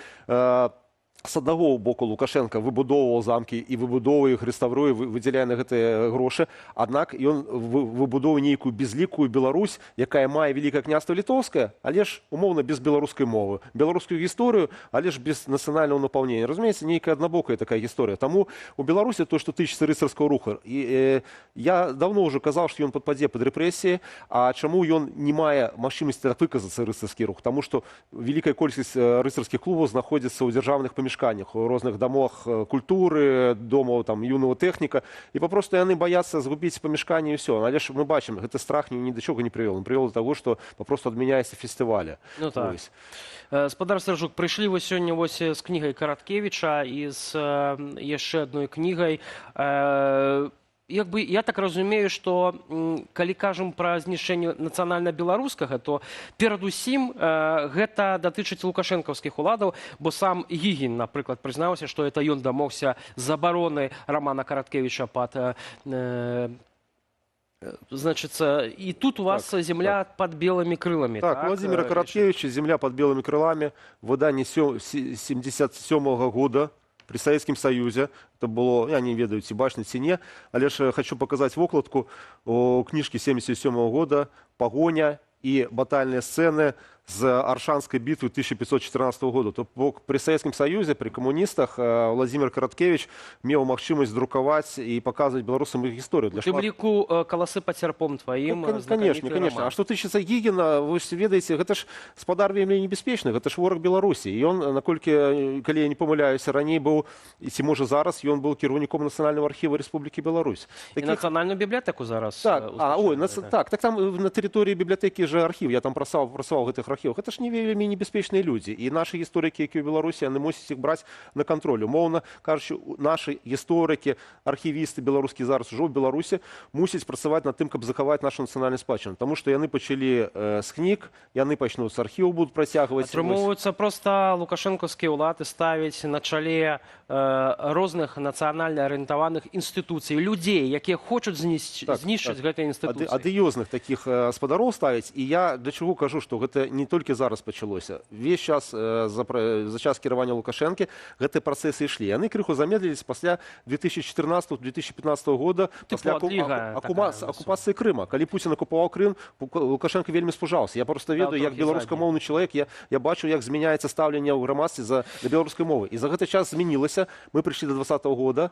з аднаго боку Лукашенко выбудоўваў замкі і выбудоўвае іх, рэстаўруе, выдзяляе на гэтыя грошы. Аднак ён выбудоўвае нейкую безлікую Беларусь, якая мае Вялікае княства Літоўскае, але ж умоўна без беларускай мовы. Беларускую гісторыю, але ж без нацыянальнага напаўнення. Разумееце, нейкая аднабокая такая гісторыя. Таму у Беларусі то, што тычыцца рыцарскага руху, я даўно ўжо казаў, што ён падпадзе пад рэпрэсіі, а чаму ён не мае магчымасці выказацца рыцарскі рух? Таму што вялікая колькасць рыцарскіх клубаў знаходзіцца ў дзяржаўных памяшканнях, у розных домах культуры, домаў там юного тэхніка, і папросту яны баяцца згубіць памяшканне і ўсё. Але ж мы бачым, гэты страх ні да чого не прывёл. Он прывёл да таго, што папросту адмяняецца фестываля. Ну так. Спадар Сяржук, прыйшлі вось сёння вось з кнігай Караткевіча і з яшчэ адной кнігай. Я так разумею, што калі кажам пра знішчэнне нацыянальна-беларускага, то перадусім гэта датычыць лукашэнкаўскіх уладаў, бо сам Гігін, напрыклад, прызнаўся, што это ён дамогся забароны Рамана Караткевіча пад... Значыцца, і тут у вас земля под белымі крыламі. Так, Владимира Караткевича «Земля под белыми крылами», выданне 1977 года, при Советском Союзе. Это было, я не ведаю, ці бачна, ці не, але ж хочу показать вокладку у книжки 1977 года «Погоня» и батальные сцены з Аршанской битвы 1514 года. То при Советском Союзе, при коммунистах Владимир Караткевич меў магчымасць друкаваць і паказваць беларусам іх гісторыю. У тым ліку «Каласы пад сярпом» тваім знакаміты роман. А што тычыцца Гігіна, вы ж ведаеце, гэта ж спадар вельмі небяспечны, гэта ж вораг Беларусі. І ён, наколькі, калі я не памыляюся, раней быў, ці можа зараз, ён быў кіраўніком Нацыянальнага архіва Рэспублікі Беларусь. І Нацыянальную бібліятэку зараз. Так, так, там на тэрыторыі бібліятэкі ж архіў, я там працаваў гэтых архівах, гэта ж не вельмі небяспечныя людзі. І нашы гісторыкі, якія ў Беларусі, яны мусяць іх браць на кантроль. Умоўна кажучы, нашы гісторыкі, архівісты беларускія зараз ужо ў Беларусі мусяць працаваць над тым, каб захаваць нашу нацыянальную спадчыну. Таму што яны пачалі з кніг, яны пачнуць з архіву, будуць працягваць. Атрымоўваюцца проста лукашэнкаўскія ўлады ставіць на чале розных нацыянальна арыентаваных інстытуцый, людзей, якія хочуць знішчыць гэтыя інстытуцыі. Адыёзных такіх спадароў ставіць. І я для чаго кажу, што гэта не толькі зараз пачалося. Весь час, за час кіравання Лукашэнкі гэтыя працэсы ішлі. Яны крыху замедлілись пасля 2014-2015 года, пасля акупацыі Крыма. Калі Пуцін акупаваў Крым, Лукашенко вельмі спужаўся. Я просто ведаю, як беларускамоўны чалавек, я бачу, як змяняецца стаўленне ў грамадстве да беларускай мовы. І за гэты час змянілася. Мы прыйшлі до 2020 года,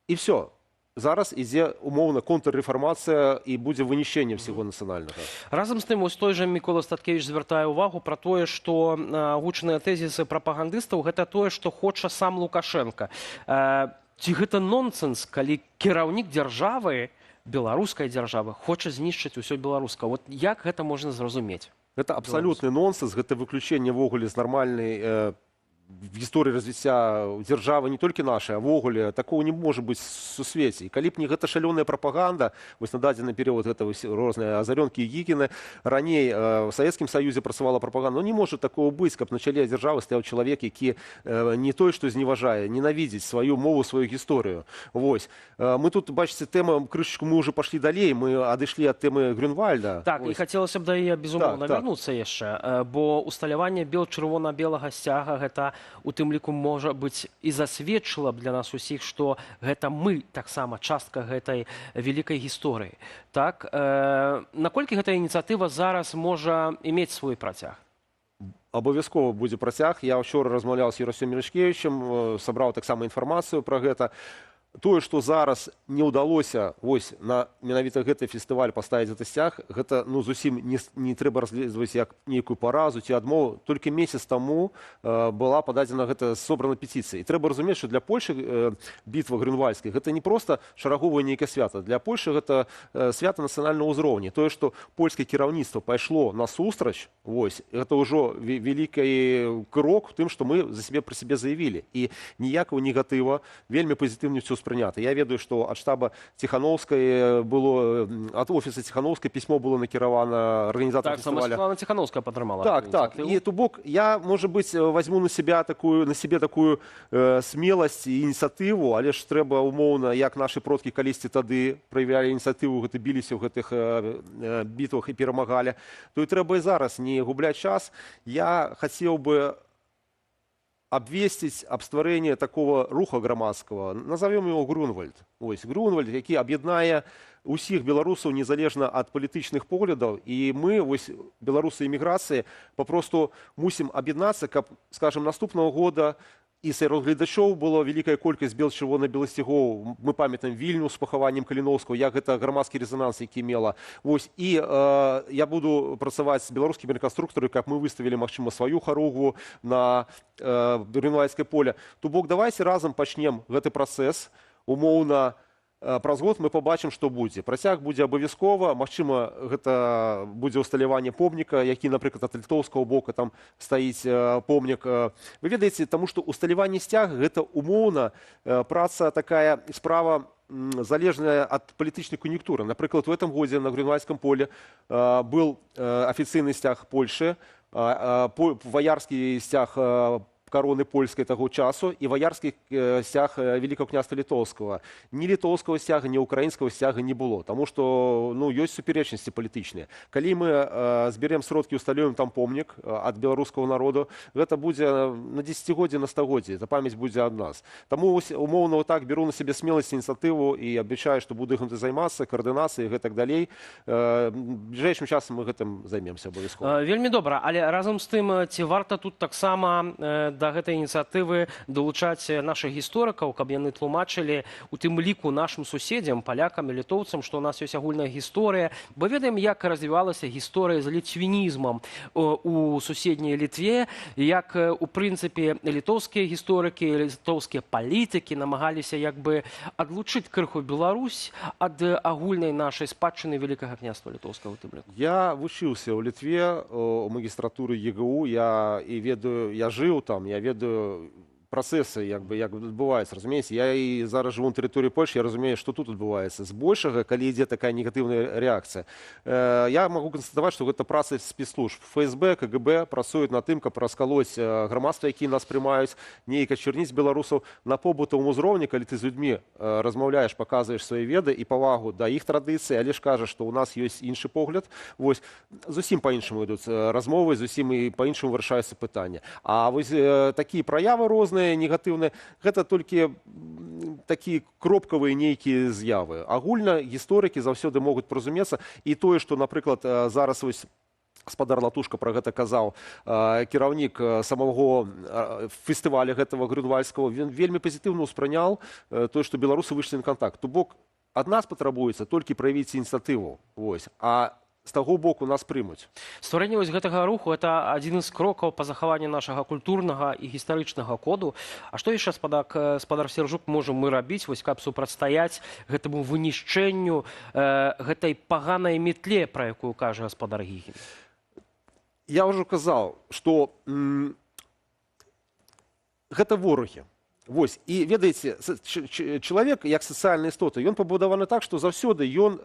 і все. Зараз ідзе умоўна контррэфармацыя і будзе вынішчэнне ўсяго нацыянальнага. Разам з тым, ось той жа Мікола Статкевіч звяртае ўвагу пра тое, што гучныя тэзісы прапагандыстаў гэта тое, што хоча сам Лукашенко. Ці гэта нонсенс, калі кіраўнік дзяржавы, беларускай дзяржавы, хоча знішчыць усё беларуска? Вот як гэта можна зразумець? Гэта абсалютны нонсенс, гэта выключэнне ввогуле з нармальнай в гісторыі развіцця дзяржавы не толькі нашай, а ввогуле такого не можа быць у свеце. І калі б не гэта шалёная прапаганда, вось на дадзены перыяд гэта розныя Азарёнкі і Гікіны, раней в Савецкім Саюзе працавала прапаганда, не можа такого быць, каб на чале дзяржавы стаяў чалавек, які не той, што зневажае, ненавідзіць сваю мову, сваю гісторыю. Вось. Мы тут, бачыце, тэма, крышачку, мы ўжо пашлі далей, мы адышлі ад тэмы Грюнвальда. Так, і хацелася б да яе, безумоўна, вярнуцца яшчэ, бо усталяванне чырвона-белага сцяга гэта у тым ліку можа быць і засведчыла б для нас усіх, што гэта мы таксама частка гэтай вялікай гісторыі. Так, наколькі гэтая ініцыятыва зараз можа мець свой працяг? Абавязкова будзе працяг. Я ўчора размаўляў з Яросем Мірашкевічем, сабраў таксама інфармацыю пра гэта. Тое, што зараз не ўдалося вось на менавіта гэты фестываль паставіць гэты сцяг, гэта зусім не трэба разглядаць як нейкую паразу ці адмову. Толькі месяц таму была пададзена гэта собрана петыцыя. І трэба разумець, што для Польшы бітва Грюнвальдская гэта не проста шараговае нейкае свята. Для Польшы гэта свята нацыянальнага ўзроўня. Тое, што польскае кіраўніцтва пайшло насустрач, вось, гэта ўжо вялікі крок у тым, што мы за сябе пры сябе заявілі. І ніякага негатыва, вельмі пазітыўна ўсё прынята. Я ведаю, што ад штаба Ціхановскай было, ад офіса Ціхановскай пісьмо было накіравана арганізатарам фестываля. Так, сама Ціхановская падтрымала. Так. І то бок я, можа быць, возьму на себе такую смеласць і ініцыятыву, але ж трэба умоўна, як нашы продкі калісьці тады праявілі ініцыятыву, біліся ў гэтых бітвах і перамагалі, то і трэба і зараз не губляць час. Я хацеў бы абвесціць аб стварэнні такого руха грамадскага, назовем его Грюнвальд. Ось Грюнвальд, які аб'яднае усіх беларусаў незалежна ад палітычных поглядаў, і мы, вось беларусы эміграцыі, папросту мусім аб'яднацца, каб, скажем, наступнага года і сярод гледачоў была вялікая колькасць чырвона-белых сцягоў. Мы памятаем Вільню з пахаваннем Каліноўскага, як гэта грамадскі рэзананс, які мела. Вось, і я буду працаваць з беларускімі рэканструктарамі, каб мы выставілі, магчыма, сваю харугву на Грюнвальдскае поле. То бок, давайце разам пачнем гэты працэс. Умоўна, праз год мы пабачым, што будзе. Працяг будзе абавязкова, магчыма, гэта будзе ўсталяванне помніка, які, напрыклад, ад літоўскага боку там стаіць помнік. Вы ведаеце, таму што ўсталяванне сцяга гэта умоўна праца такая справа залежная ад палітычнай кан'юнктуры. Напрыклад, у этом годзе на Грюнвальдскім поле быў афіцыйны сцяг Польшы, ваярскі сцяг короны польскай таго часу і ваярскі сцяг Великого княства Літоўскага. Ні літоўскага сцяга, ні украінскага сцяга не было, таму што ёсць супярэчнасці палітычныя. Калі мы зберем сродкі, усталюем там помнік ад беларускага народу, гэта будзе на дзесяцігоддзе, на стагоддзе, эта памяць будзе ад нас. Таму умоўна так беру на сябе смеласць, ініцыятыву і абяцаю, што буду гэтым займацца, каардынацыяй і гэтак далей. Бліжэйшым часам мы гэтым займемся абавязкова. Вельмі добра, але разам з тым, ці варта тут таксама да гэтай ініцыятывы далучаць нашых гісторыкаў, каб яны тлумачылі у тым ліку нашым суседзям, палякам і літоўцам, што ў нас ёсць агульная гісторыя. Бо ведаем, як развівалася гісторыя з ліцвінізмам у суседняй Літве, як, у прынцыпе, літоўскія гісторыкі, літоўскія палітыкі намагаліся як бы адлучыць крыху Беларусь ад агульнай нашай спадчыны Вялікага княства літоўскага. Я вучыўся ў Літве, у магістратуры ЕГУ, я жыў там, я ведаю працэсы, як адбываюцца, разумееце. Я і зараз жыву на тэрыторыі Польшы, я разумею, што тут адбываецца. Збольшага, калі ідзе такая негатыўная рэакцыя. Я магу канстатаваць, што гэта праца спецслужб. ФСБ, КГБ працуюць над тым, каб раскалоць грамадства, якія нас прымаюць, неяк ачарніць беларусаў на побытавым узроўні, калі ты з людзьмі размаўляеш, паказваеш свае веды і павагу да іх традыцый, але ж кажаш, што ў нас ёсць іншы погляд. Вось, зусім па-іншаму ідуць размовы, зусім і па-іншаму вырашаюцца пытанні. А вось такія праявы розныя, негатыўныя, гэта толькі такія кропкавыя нейкія з'явы. Агульна гісторыкі заўсёды могуць паразумецца, і тое, што, напрыклад, зараз вось гаспадар Латушка пра гэта казаў, кіраўнік самого фестываля гэтага грюнвальдскага, він вельмі пазітыўна ўспрыняў тое, што беларусы выйшлі на кантакт. То бок ад нас патрабуецца толькі праявіць ініцыятыву, а з таго боку нас прымуць. Стварэнне вось гэтага руху – это адзін з крокаў па захаванні нашага культурнага і гістарычнага коду. А што яшчэ, спадар Сержук, можам мы рабіць, вось каб супрацьстаяць гэтаму вынішчэнню, гэтай паганай метле, пра якую кажа гаспадар Гігін? Я ўжо казаў, што гэта ворагі. Вось, і ведаеце, чалавек, як сацыяльная істота, ён пабудаваны так, што заўсёды ён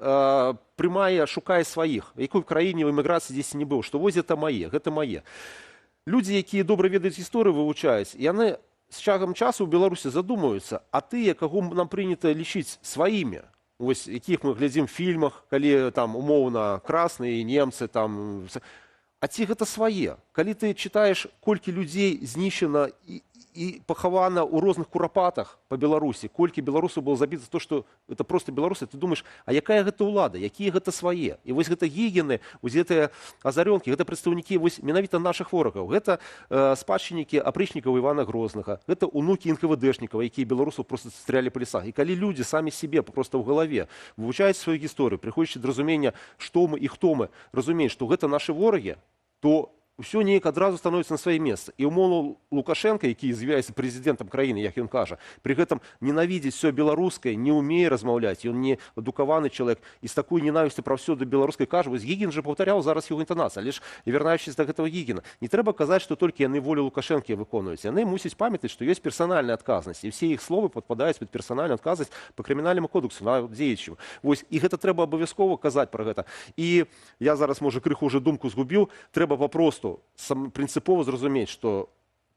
прымае, шукае сваіх, якой краіне в эміграцыі дзесьці не быў, што вось гэта мае. Людзі, якія добра ведаюць гісторыю, вывучаюць, яны з часам часу ў Беларусі задумаюцца, а тыя, каго нам прынята лічыць сваімі, вось, якіх мы глядзім в фільмах, калі там умоўна красныя, немцы, там, а ці гэта свае? Калі ты чытаеш, колькі людзей знішчана і пахавана ў розных курапатах па Беларусі, колькі беларусаў было забіта за то, што это проста беларусы, ты думаеш, а якая гэта ўлада, якія гэта свае? І вось гэта Гігіны, вось гэтыя азарёнкі, гэта прадстаўнікі вось менавіта нашых ворагаў, гэта спадчыннікі апрычнікаў Івана Грознага, гэта унукі НКВДшнікаў, якія беларусаў проста стрэлялі па лесах. І калі людзі самі сябе проста ў галаве вывучаюць сваю гісторыю, прыходзячы да разумення, што мы і хто мы, разумеюць, што гэта нашы ворагі, то ўсё неяк адразу становіцца на свае месцы. І умоўна Лукашенко, які з'яўляецца прэзідэнтам краіны, як ён кажа, пры гэтым ненавідзіць все беларускае, не ўмее размаўляць, ён не адукаваны чалавек, і з такой ненавісцю пра ўсё да беларускай кажа. Вось Гігін жа паўтаряў зараз яго інтанацыю, але ж і вярнаючыся да гэтага Гігіна, не трэба казаць, што толькі яны волю Лукашэнкі выконваюць. Яны мусяць памятаць, што ёсць персанальная адказнасць, і все іх словы падпадаюць пад персанальную адказнасць па крымінальнаму кодексу на дзеячаў. Вось, і гэта трэба абавязкова казаць пра гэта. І я зараз, можа, крыху ўжо думку згубіў, трэба папросту прынцыпова зразумець, што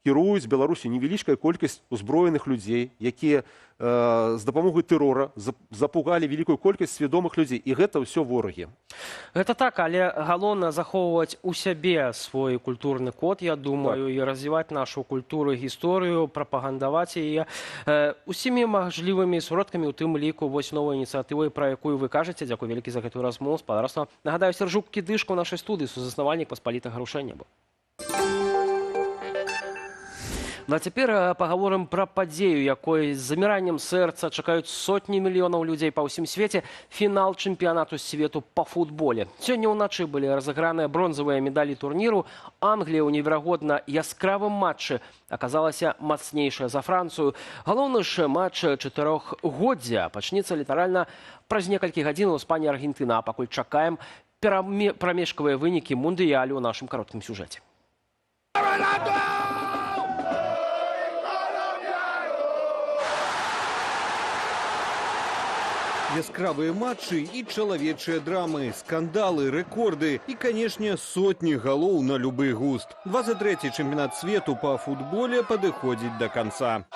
кіруюць Беларусі невялічкая колькасць узброеных людзей, якія з дапамогай тэрора запугалі вялікую колькасць свядомых людзей. І гэта ўсё ворагі. Гэта так, але галоўна захоўваць у сябе свой культурны код, я думаю, і развіваць нашу культуру, гісторыю, прапагандаваць яе усімі мажлівымі сродкамі, у тым ліку вось новай ініцыятывай, пра якую вы кажаце. Дзякуй вялікі за гэтую размову, спадарства. Нагадаю, Сержук Кідышка ў нашай студыі, сузаснавальнік паспалітага рушэння быў. Ну а цяпер пагаворым пра падзею, якой з заміраннем сэрца чакаюць сотні мільёнаў людзей па ўсім свеце, фінал чэмпіянату свету па футболе. Сёння ўначы былі разыграныя бронзавыя медалі турніру. Англія ў неверагодна яскравым матчы аказалася мацнейшая за Францыю. Галоўны ж матч чатырохгоддзя пачнецца літаральна праз некалькі гадзінаў Іспанія, Аргентына. А пакуль чакаем прамежкавыя вынікі мундыялю ў нашым кароткім сюжэце. Яскравыя матчы і чалавечыя драмы, скандалы, рэкорды і, канешне, сотні галоў на любы густ. 23-й чэмпіянат свету па футболе падыходзіць да канца.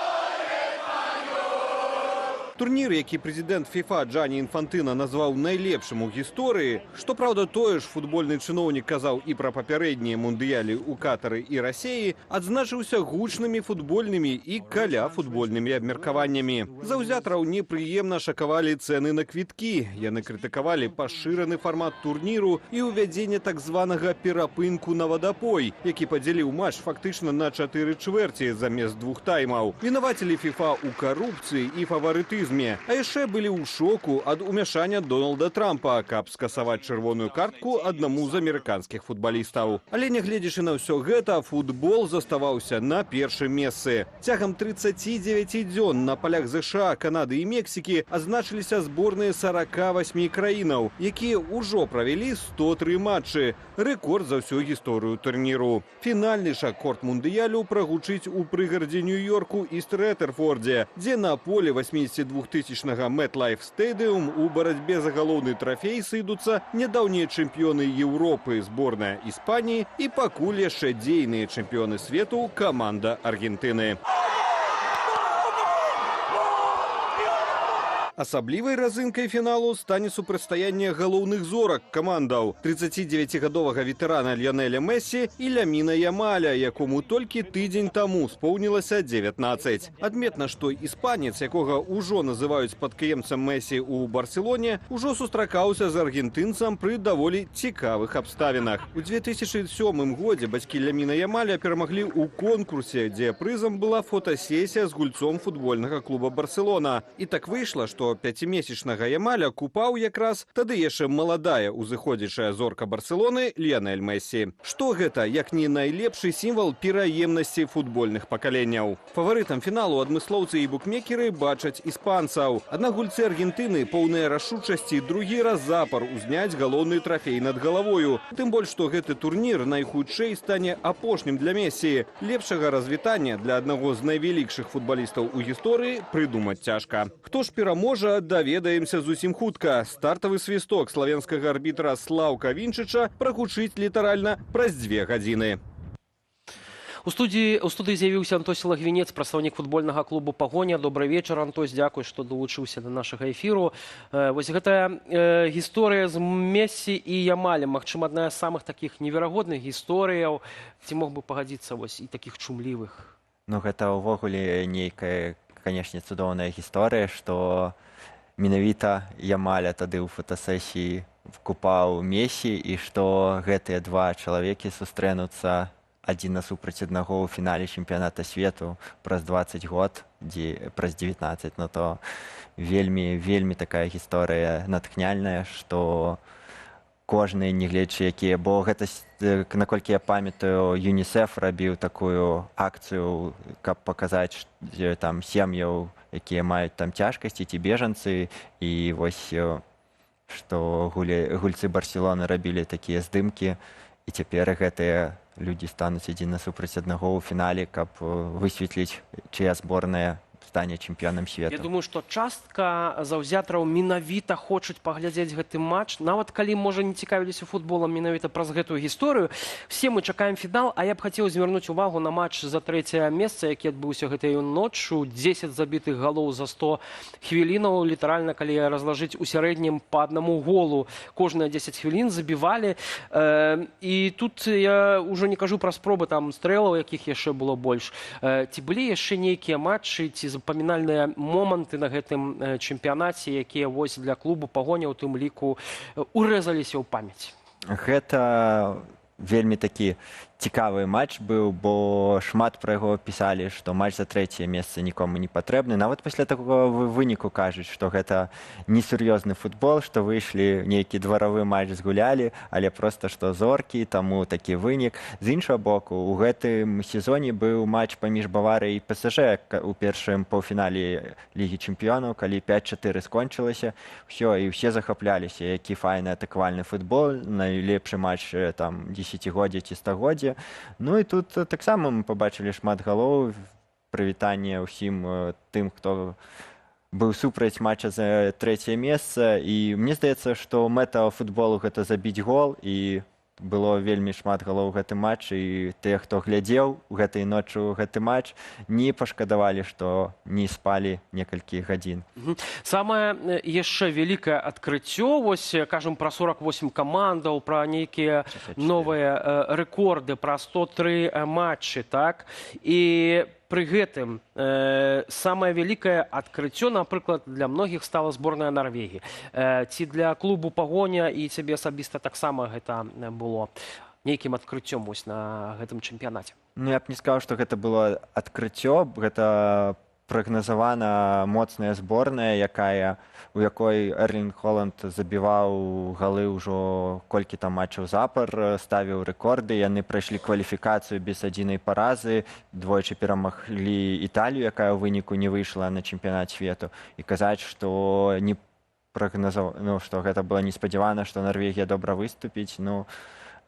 Турнір, які прэзідэнт ФІФА Джані Інфантына назваў найлепшым у гісторыі, што, праўда, тое ж футбольны чыноўнік казаў і пра папярэднія мундыялі ў Катары і Расеі, адзначыўся гучнымі футбольнымі і каляфутбольнымі абмеркаваннямі. Заўзятараў непрыемна шакавалі цэны на квіткі. Яны крытыкавалі пашыраны фармат турніру і ўвядзенне так званага перапынку на вадапой, які падзяліў матч фактычна на 4 чвэрці замест 2 таймаў. Вінавацілі ФІФА ў карупцыі і фаварытызме, а яшчэ былі ў шоку ад умяшання Дональда Трампа, каб скасаваць чырвоную картку аднаму з амерыканскіх футбалістаў. Але нягледзячы на ўсё гэта, футбол заставаўся на першым месцы. Цягам 39 дзён на палях ЗША, Канады і Мексікі адзначыліся зборныя 48 краінаў, якія ўжо правялі 103 матчы. Рэкорд за ўсю гісторыю турніру. Фінальны ж акорд мундыялю прагучыць у прыгарадзе Нью-Йорку і Стрэтерфордзе, дзе на поле 82-тысячнага MetLife Stadium у барацьбе за галоўны трафей сыдуцца нядаўнія чэмпіёны Еўропы, зборная Іспаніі і пакуль яшчэ дзейныя чэмпіёны свету каманда Аргентыны. Асаблівай разынкай фіналу стане супрацьстаянне галоўных зорак камандаў 39-гадовага ветэрана Ліонеля Мессі і Ляміна Ямаля, якому толькі тыдзень таму споўнілася 19. Адметна, што іспанец, якога ўжо называюць спадкаемцам Мессі ў Барселоне, ужо сустракаўся з аргентынцам пры даволі цікавых абставінах. У 2007 годзе бацькі Ляміна Ямаля перамаглі ў конкурсе, дзе прызам была фотасесія з гульцом футбольнага клуба Барселона. І так выйшла, што 5-месячнага Ямаля купаў якраз тады яшчэ маладая узыходзячая зорка Барселоны Ліонель Мессі. Што гэта, як не найлепшы сімвал пераемнасці футбольных пакаленняў? Фаварытам фіналу адмыслоўцы і букмекеры бачаць іспанцаў. Аднак гульцы Аргентыны поўныя рашучасці другі раз запар узняць галоўны трафей над галавою. Тым больш, што гэты турнір найхутчэй стане апошнім для Мессі. Лепшага развітання для аднаго з найвялікшых футбалістаў у гісторыі прыдумаць цяжка. Хто ж пераможа, даведаемся зусім хутка. Стартавы свісток славенскага арбітра Слаўка Вінчыча прагучыць літаральна праз 2 гадзіны. У студыі з'явіўся Антось Лагвінец, прадстаўнік футбольнага клубу «Пагоня». Добрый вечар, Антось, дзякуй, што далучыўся да нашага эфіру. Вось гэтая гісторыя з Мессі і Ямалем, магчыма, адна з самых такіх неверагодных гісторыяў. Ці мог бы пагадзіцца вось і такіх чумлівых? Ну, гэта ўвогуле нейкая, канешне, цудоўная гісторыя, што менавіта Ямаля тады ў фотасесіі купаў Мессі і што гэтыя два чалавекі сустрэнуцца адзін насупраць аднаго ў фінале чэмпіяната свету праз 20 год, праз 19, ну то вельмі такая гісторыя натхняльная, што кожны, нягледзячы якія, бо гэта, наколькі я памятаю, ЮНІСЕФ рабіў такую акцыю, каб паказаць там сем'яў, якія маюць там цяжкасці ці бежанцы, і вось што гульцы Барселоны рабілі такія здымкі, і цяпер гэтыя людзі стануць адзін насупраць аднаго ў фінале, каб высветліць, чыя зборная стане чэмпіёнам свету. Я думаю, што частка заўзятараў менавіта хочуць паглядзець гэты матч, нават калі, можа, не цікавіліся футболам менавіта праз гэтую гісторыю. Все мы чакаем фінал, а я б хацеў звярнуць увагу на матч за 3-е месца, які адбыўся гэтай ноччу. 10 забітых галоў за 100 хвілінаў, літаральна, калі разлажыць у сярэднім па аднаму голу. Кожныя 10 хвілін забівалі. І тут я ўжо не кажу пра спробы там стрэлаў, якіх яшчэ было больш. Ці былі яшчэ нейкія матчы, ці запамінальныя моманты на гэтым чэмпіянаце, якія вось для клубу «Пагоня» у тым ліку урэзаліся ў памяць? Гэта вельмі такі цікавы матч быў, бо шмат пра яго пісалі, што матч за 3-е месца нікому не патрэбны. Нават пасля такога выніку кажуць, што гэта несур'ёзны футбол, што выйшлі нейкі дваравы матч згулялі, але проста што зоркі, таму такі вынік. З іншага боку, у гэтым сезоне быў матч паміж Баварыяй і ПСЖ у першым паўфінале Лігі чэмпіёнаў, калі 5-4 скончылася. Усё, і ўсе захапляліся, які файны атакавальны футбол, найлепшы матч там 10-годдзя ці 100-годдзя. Ну і тут таксама мы пабачылі шмат галоў, прывітанне ўсім тым, хто быў супраць матча за 3-е месца. І мне здаецца, што мэта футболу гэта забіць гол, і было вельмі шмат галоў гэты матч, і тыя, хто глядзеў гэтай ноччу гэты матч, не пашкадавалі, што не спалі некалькі гадзін. Самае яшчэ вялікае адкрыццё, вось кажам пра 48 камандаў, пра нейкія новыя рэкорды, пра 103 матчы, так? І пры гэтым самае вялікае адкрыццё, напрыклад, для многіх стала зборная Нарвегіі. Ці для клубу «Пагоня» і цябе асабіста таксама гэта было нейкім адкрыццём вось на гэтым чэмпіянаце? Ну, я б не сказаў, што гэта было адкрыццё, гэта прагназавана моцная зборная, у якой Эрлінг Холанд забіваў галы ўжо колькі там матчаў запар, ставіў рэкорды, яны прайшлі кваліфікацыю без адзінай паразы, двойчы перамаглі Італію, якая ў выніку не выйшла на чэмпіянат свету, і казаць, што што гэта было неспадзявана, што Нарвегія добра выступіць,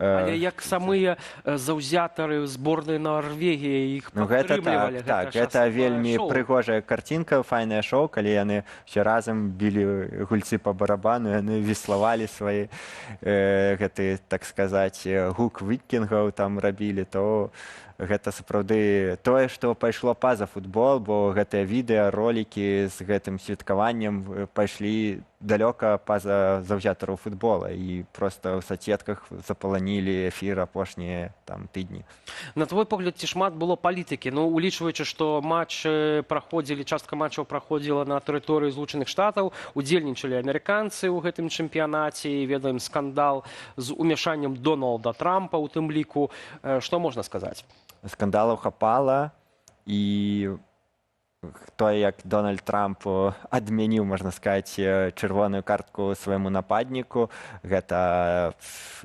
Але як самыя заўзятары зборнай Нарвегіі іх падтрымлівалі. Гэта вельмі прыгожая карцінка, файнае шоу, калі яны ўсе разам білі гульцы па барабану, яны веславалі свае гэты, так сказаць, гук вікінгаў там рабілі, то гэта сапраўды тое, што пайшло па-за футбол, бо гэтыя відэа, ролікі з гэтым святкаваннем пайшлі далёка па-за заўзятараў футбола і проста ў соцсетках запаланілі эфір апошнія там тыдні. На твой погляд, ці шмат было палітыкі? Ну, улічваючы, што матчы праходзілі, частка матчаў праходзіла на тэрыторыі Злучаных Штатаў, удзельнічалі амерыканцы ў гэтым чэмпіянаце, і ведаем скандал з умяшаннем Дональда Трампа ў тым ліку. Што можна сказаць? Скандалаў хапала, і тое, як Дональд Трамп адмяніў, можна сказаць, чырвоную картку свайму нападніку, гэта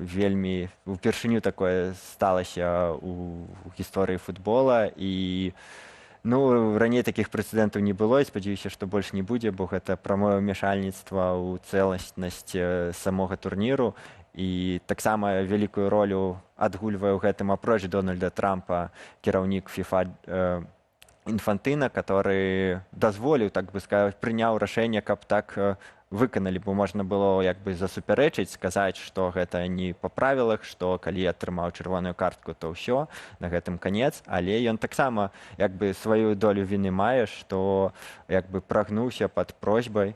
вельмі упершыню такое сталася ў гісторыі футбола, і раней такіх прэцэдэнтаў не было, і спадзяюся, што больш не будзе, бо гэта прамое ўмяшальніцтва ў цэласнасць самога турніру. І таксама вялікую ролю адгульвае ў гэтым апроч Дональда Трампа кіраўнік FIFA Інфантына, который дазволіў, так бы сказаць, прыняў рашэнне, каб так выканалі, бо можна было як бы засупярэчыць, сказаць, што гэта не па правілах, што калі атрымаў чырвоную картку, то ўсё, на гэтым канец, але ён таксама як бы сваю долю віны мае, што як бы прагнуўся пад просьбай.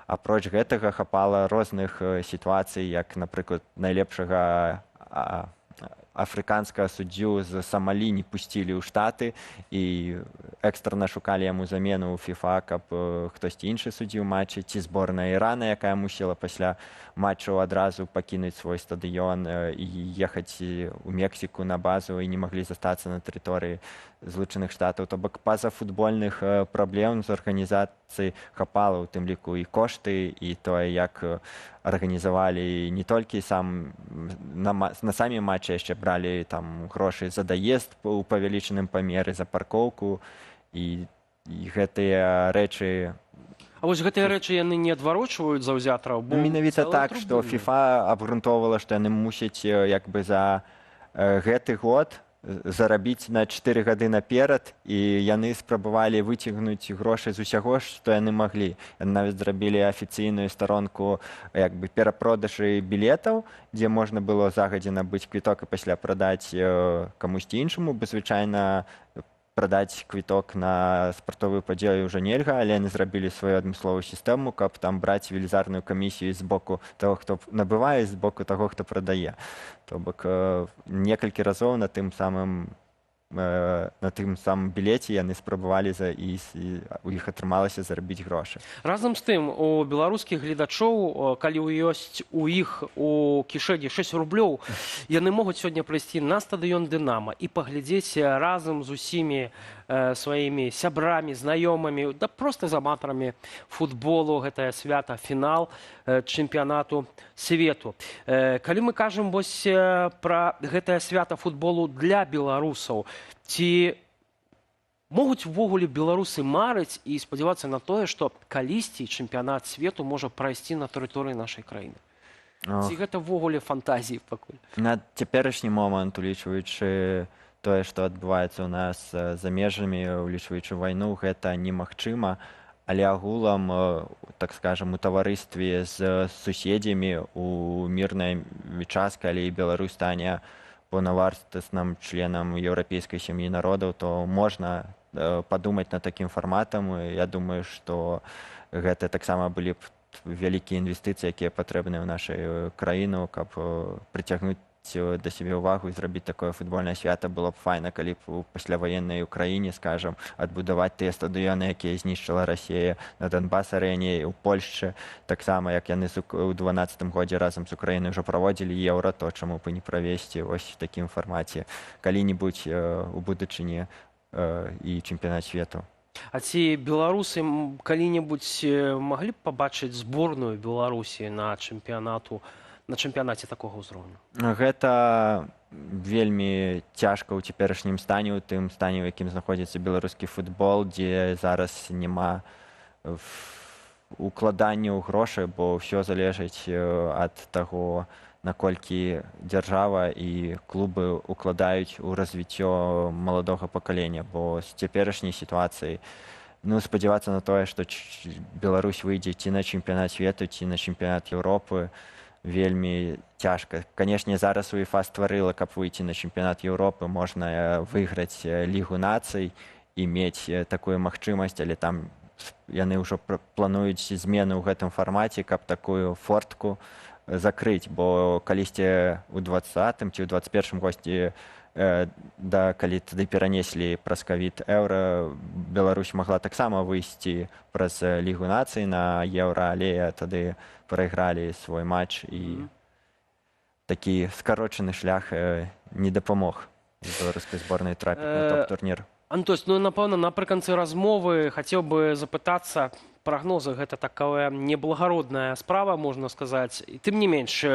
Апроч гэтага хапала розных сітуацый, як, напрыклад, найлепшага афрыканскага суддзю з Самалі не пусцілі ў Штаты, і экстрана шукалі яму замену ў FIFA, каб хтосьці іншы суддзіў матчы, ці зборная Ірана, якая мусіла пасля матчаў адразу пакінуць свой стадыён і ехаць у Мексіку на базу, і не маглі застацца на тэрыторыі Злучаных Штатаў. То бок па-за футбольных праблем з арганізацыяй хапала, у тым ліку і кошты, і тое, як арганізавалі не толькі на самі матчы, яшчэ бралі там грошы за даезд у павялічаным памеры, за паркоўку, і гэтыя рэчы... А вось гэтыя рэчы яны не адварочваюць заўзятараў? Менавіта так, што FIFA абгрунтоўвала, што яны мусяць як бы за гэты год зарабіць на 4 гады наперад, і яны спрабавалі выцягнуць грошы з усяго, што яны маглі. Яны нават зрабілі афіцыйную старонку як бы перапродажы білетаў, дзе можна было загадзя набыць квіток і пасля прадаць камусьці іншаму, бо звычайна прадаць квіток на спартовую падзею ўжо нельга, але яны зрабілі сваю адмысловую сістэму, каб там браць велізарную камісію з боку таго, хто набывае, з боку таго, хто прадае. То бок некалькі разоў на тым самым білеце яны спрабавалі, і у іх атрымалася зарабіць грошы. Разам з тым, у беларускіх гледачоў, калі ёсць у іх у кішэні 6 рублёў, яны могуць сёння прыйсці на стадыён «Дынама» і паглядзець разам з усімі сваімі сябрамі, знаёмымі, да проста з аматарамі футболу, гэтае свята, фінал чэмпіянату свету. Калі мы кажам вось пра гэтае свята футболу для беларусаў, ці могуць увогуле беларусы марыць і спадзявацца на тое, што калісьці чэмпіянат свету можа прайсці на тэрыторыі нашай краіны? Ці гэта ўвогуле фантазіі пакуль? На цяперашні момант, улічваючы тое, што адбываецца ў нас за межамі, улічваючы вайну, гэта немагчыма, але агулам, так скажем, у таварыстве з суседзямі у мірнай час, калі Беларусь стане паўнавартасным членам еўрапейскай сям'і народаў, то можна падумаць над такім фарматам. Я думаю, што гэта таксама былі б вялікія інвестыцыі, якія патрэбныя ў нашай краіну, каб прыцягнуць да сябе ўвагу і зрабіць такое футбольнае свята. Было б файна, калі б у пасляваеннай Украіне, скажам, адбудаваць тыя стадыёны, якія знішчыла Расія на Донбас-арэне, у Польшчы, таксама, як яны ў 12-м годзе разам з Украінай ўжо праводзілі еўра, то чаму б і не правесці вось в такім фармаце калі-небудзь у будучыні і чэмпіянат свету. А ці беларусы калі-небудзь маглі б пабачыць зборную Беларусі на чэмпіянаце такога ўзроўню? Гэта вельмі цяжка ў цяперашнім стане, у тым стане, у якім знаходзіцца беларускі футбол, дзе зараз няма укладанняў грошай, бо ўсё залежыць ад таго, наколькі дзяржава і клубы укладаюць у развіццё маладога пакалення. Бо з цяперашняй сітуацыі спадзявацца на тое, што Беларусь выйдзе ці на чэмпіянат свету, ці на чэмпіянат Еўропы, вельмі цяжка. Канешне, зараз УЕФА стварыла, каб выйти на чэмпіянат Еўропы, можна выйграць Лігу нацый і мець такую магчымасць, але там яны ўжо плануюць змены ў гэтым фармаце, каб такую фортку закрыць, бо калісьці ў 20-м ці ў 21-м годзе, калі тады перанеслі праз ковід еўра, Беларусь магла таксама выйсці праз Лігу нацый на еўра, але тады прайгралі свой матч, і такі скарочаны шлях не дапамог беларускай зборнай трапіць на топ-турнір. Антось, напэўна, напрыканцы размовы хацеў бы запытацца, прагнозы гэта такая неблагародная справа, можна сказаць. І тым не менш,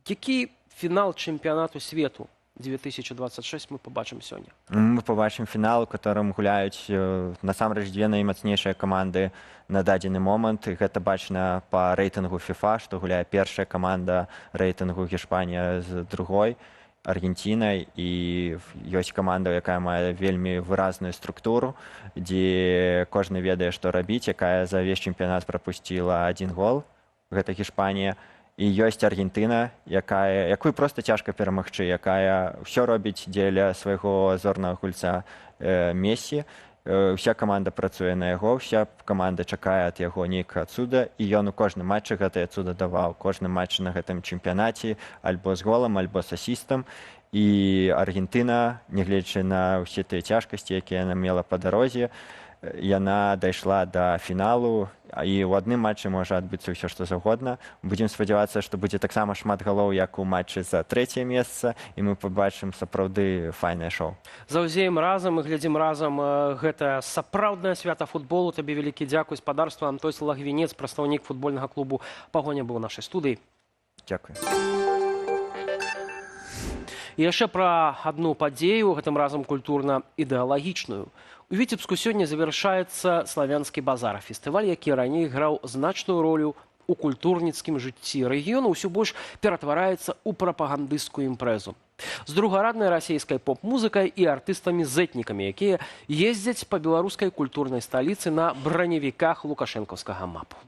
які фінал чэмпіянату свету 2026 мы побачым сёння? Мы побачым фінал, у которым гуляюць насамрэч дзве наймацнейшыя каманды на дадзены момант. Гэта бачна па рэйтынгу FIFA, што гуляе першая каманда рэйтынгу Гішпанія з другой, Аргенцінай, і ёсць каманда, якая мае вельмі выразную структуру, дзе кожны ведае, што рабіць, якая за ўвесь чэмпіянат прапусціла 1 гол, гэта Гішпанія. І ёсць Аргентына, якую проста цяжка перамагчы, якая ўсё робіць дзеля свайго зорнага гульца Месі. Уся каманда працуе на яго, уся каманда чакае ад яго нейкага цуда, і ён у кожным матчы гэтае цуда даваў. Кожны матч на гэтым чэмпіянаце альбо з голам, альбо з асістам. І Аргентына, нягледзячы на ўсе тыя цяжкасці, якія яна мела па дарозе, яна дайшла да фіналу, і ў адным матчы можа адбыцца ўсё, што заўгодна. Будзем спадзявацца, што будзе таксама шмат галоў, як у матчы за 3-е месца, і мы пабачым сапраўды файнае шоу. Заўзеем разам і глядзім разам гэта сапраўднае свята футболу. Табе вялікі дзякуй, спадарства. Антось Лагвінец, прадстаўнік футбольнага клубу «Пагоня» быў у нашай студыі. Дзякуй. І яшчэ пра адну падзею, гэтым разам культурна-ідэалагічную. У Віцебску сёння завяршаецца славянскі базар, фестываль, які раней граў значную ролю у культурніцкім жыцці рэгіёну, ўсё больш ператвараецца ў прапагандысцкую імпрэзу. З другараднай расійскай поп-музыкай і артыстамі-зэтнікамі, якія ездзяць па беларускай культурнай сталіцы на браневіках лукашэнкаўскага мапу.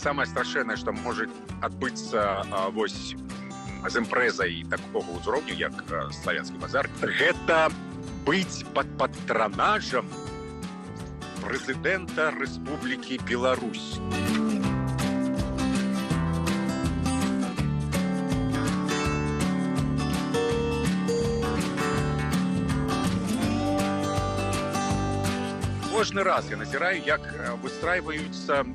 Самае страшэннае, што можа адбыцца з імпрэзай такога ўзроўню, як славянскі базар, гэта быць пад патранажам прэзідэнта Рэспублікі Беларусь. Кожны раз я назіраю, як выстрайваюцца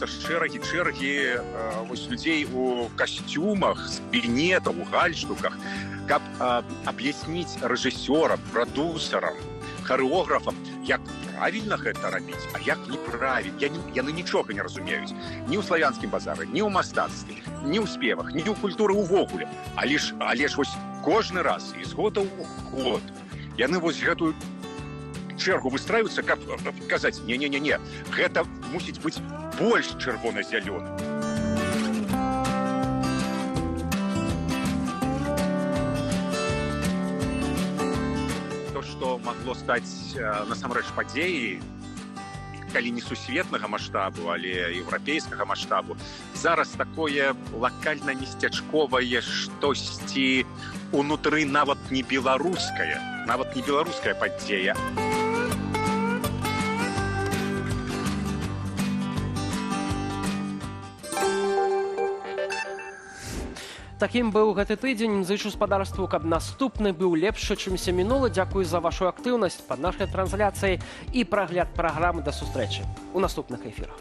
чэргі людзей у касцюмах, з пінетаў, у гальштуках, каб аб'ясніць рэжысёрам, прадусерам, харэографам, як правільна гэта рабіць, а як неправільна. Яны нічога не разумеюць. Ні ў славянскім базары, ні ў мастацтве, ні ў спевах, ні ў культуры ўвогуле. Але ж вось кожны раз, і з года ў год, яны вось гэтую чергу выстраююцца, каб казаць, не, гэта мусіць быць больш чырвона-зялёным. Што магло стаць насамрэч падзеяй, калі не сусветнага маштабу, але еўрапейскага маштабу, зараз такое лакальна-местячковае штосьці унутры нават не беларуская падзея. Такім быў гэты тыдзень. Зычу спадарству, каб наступны быў лепшы, чымся мінулы. Дзякую за вашу актыўнасць пад нашай трансляцыяй і прагляд праграмы. Да сустрэчы ў наступных эфірах.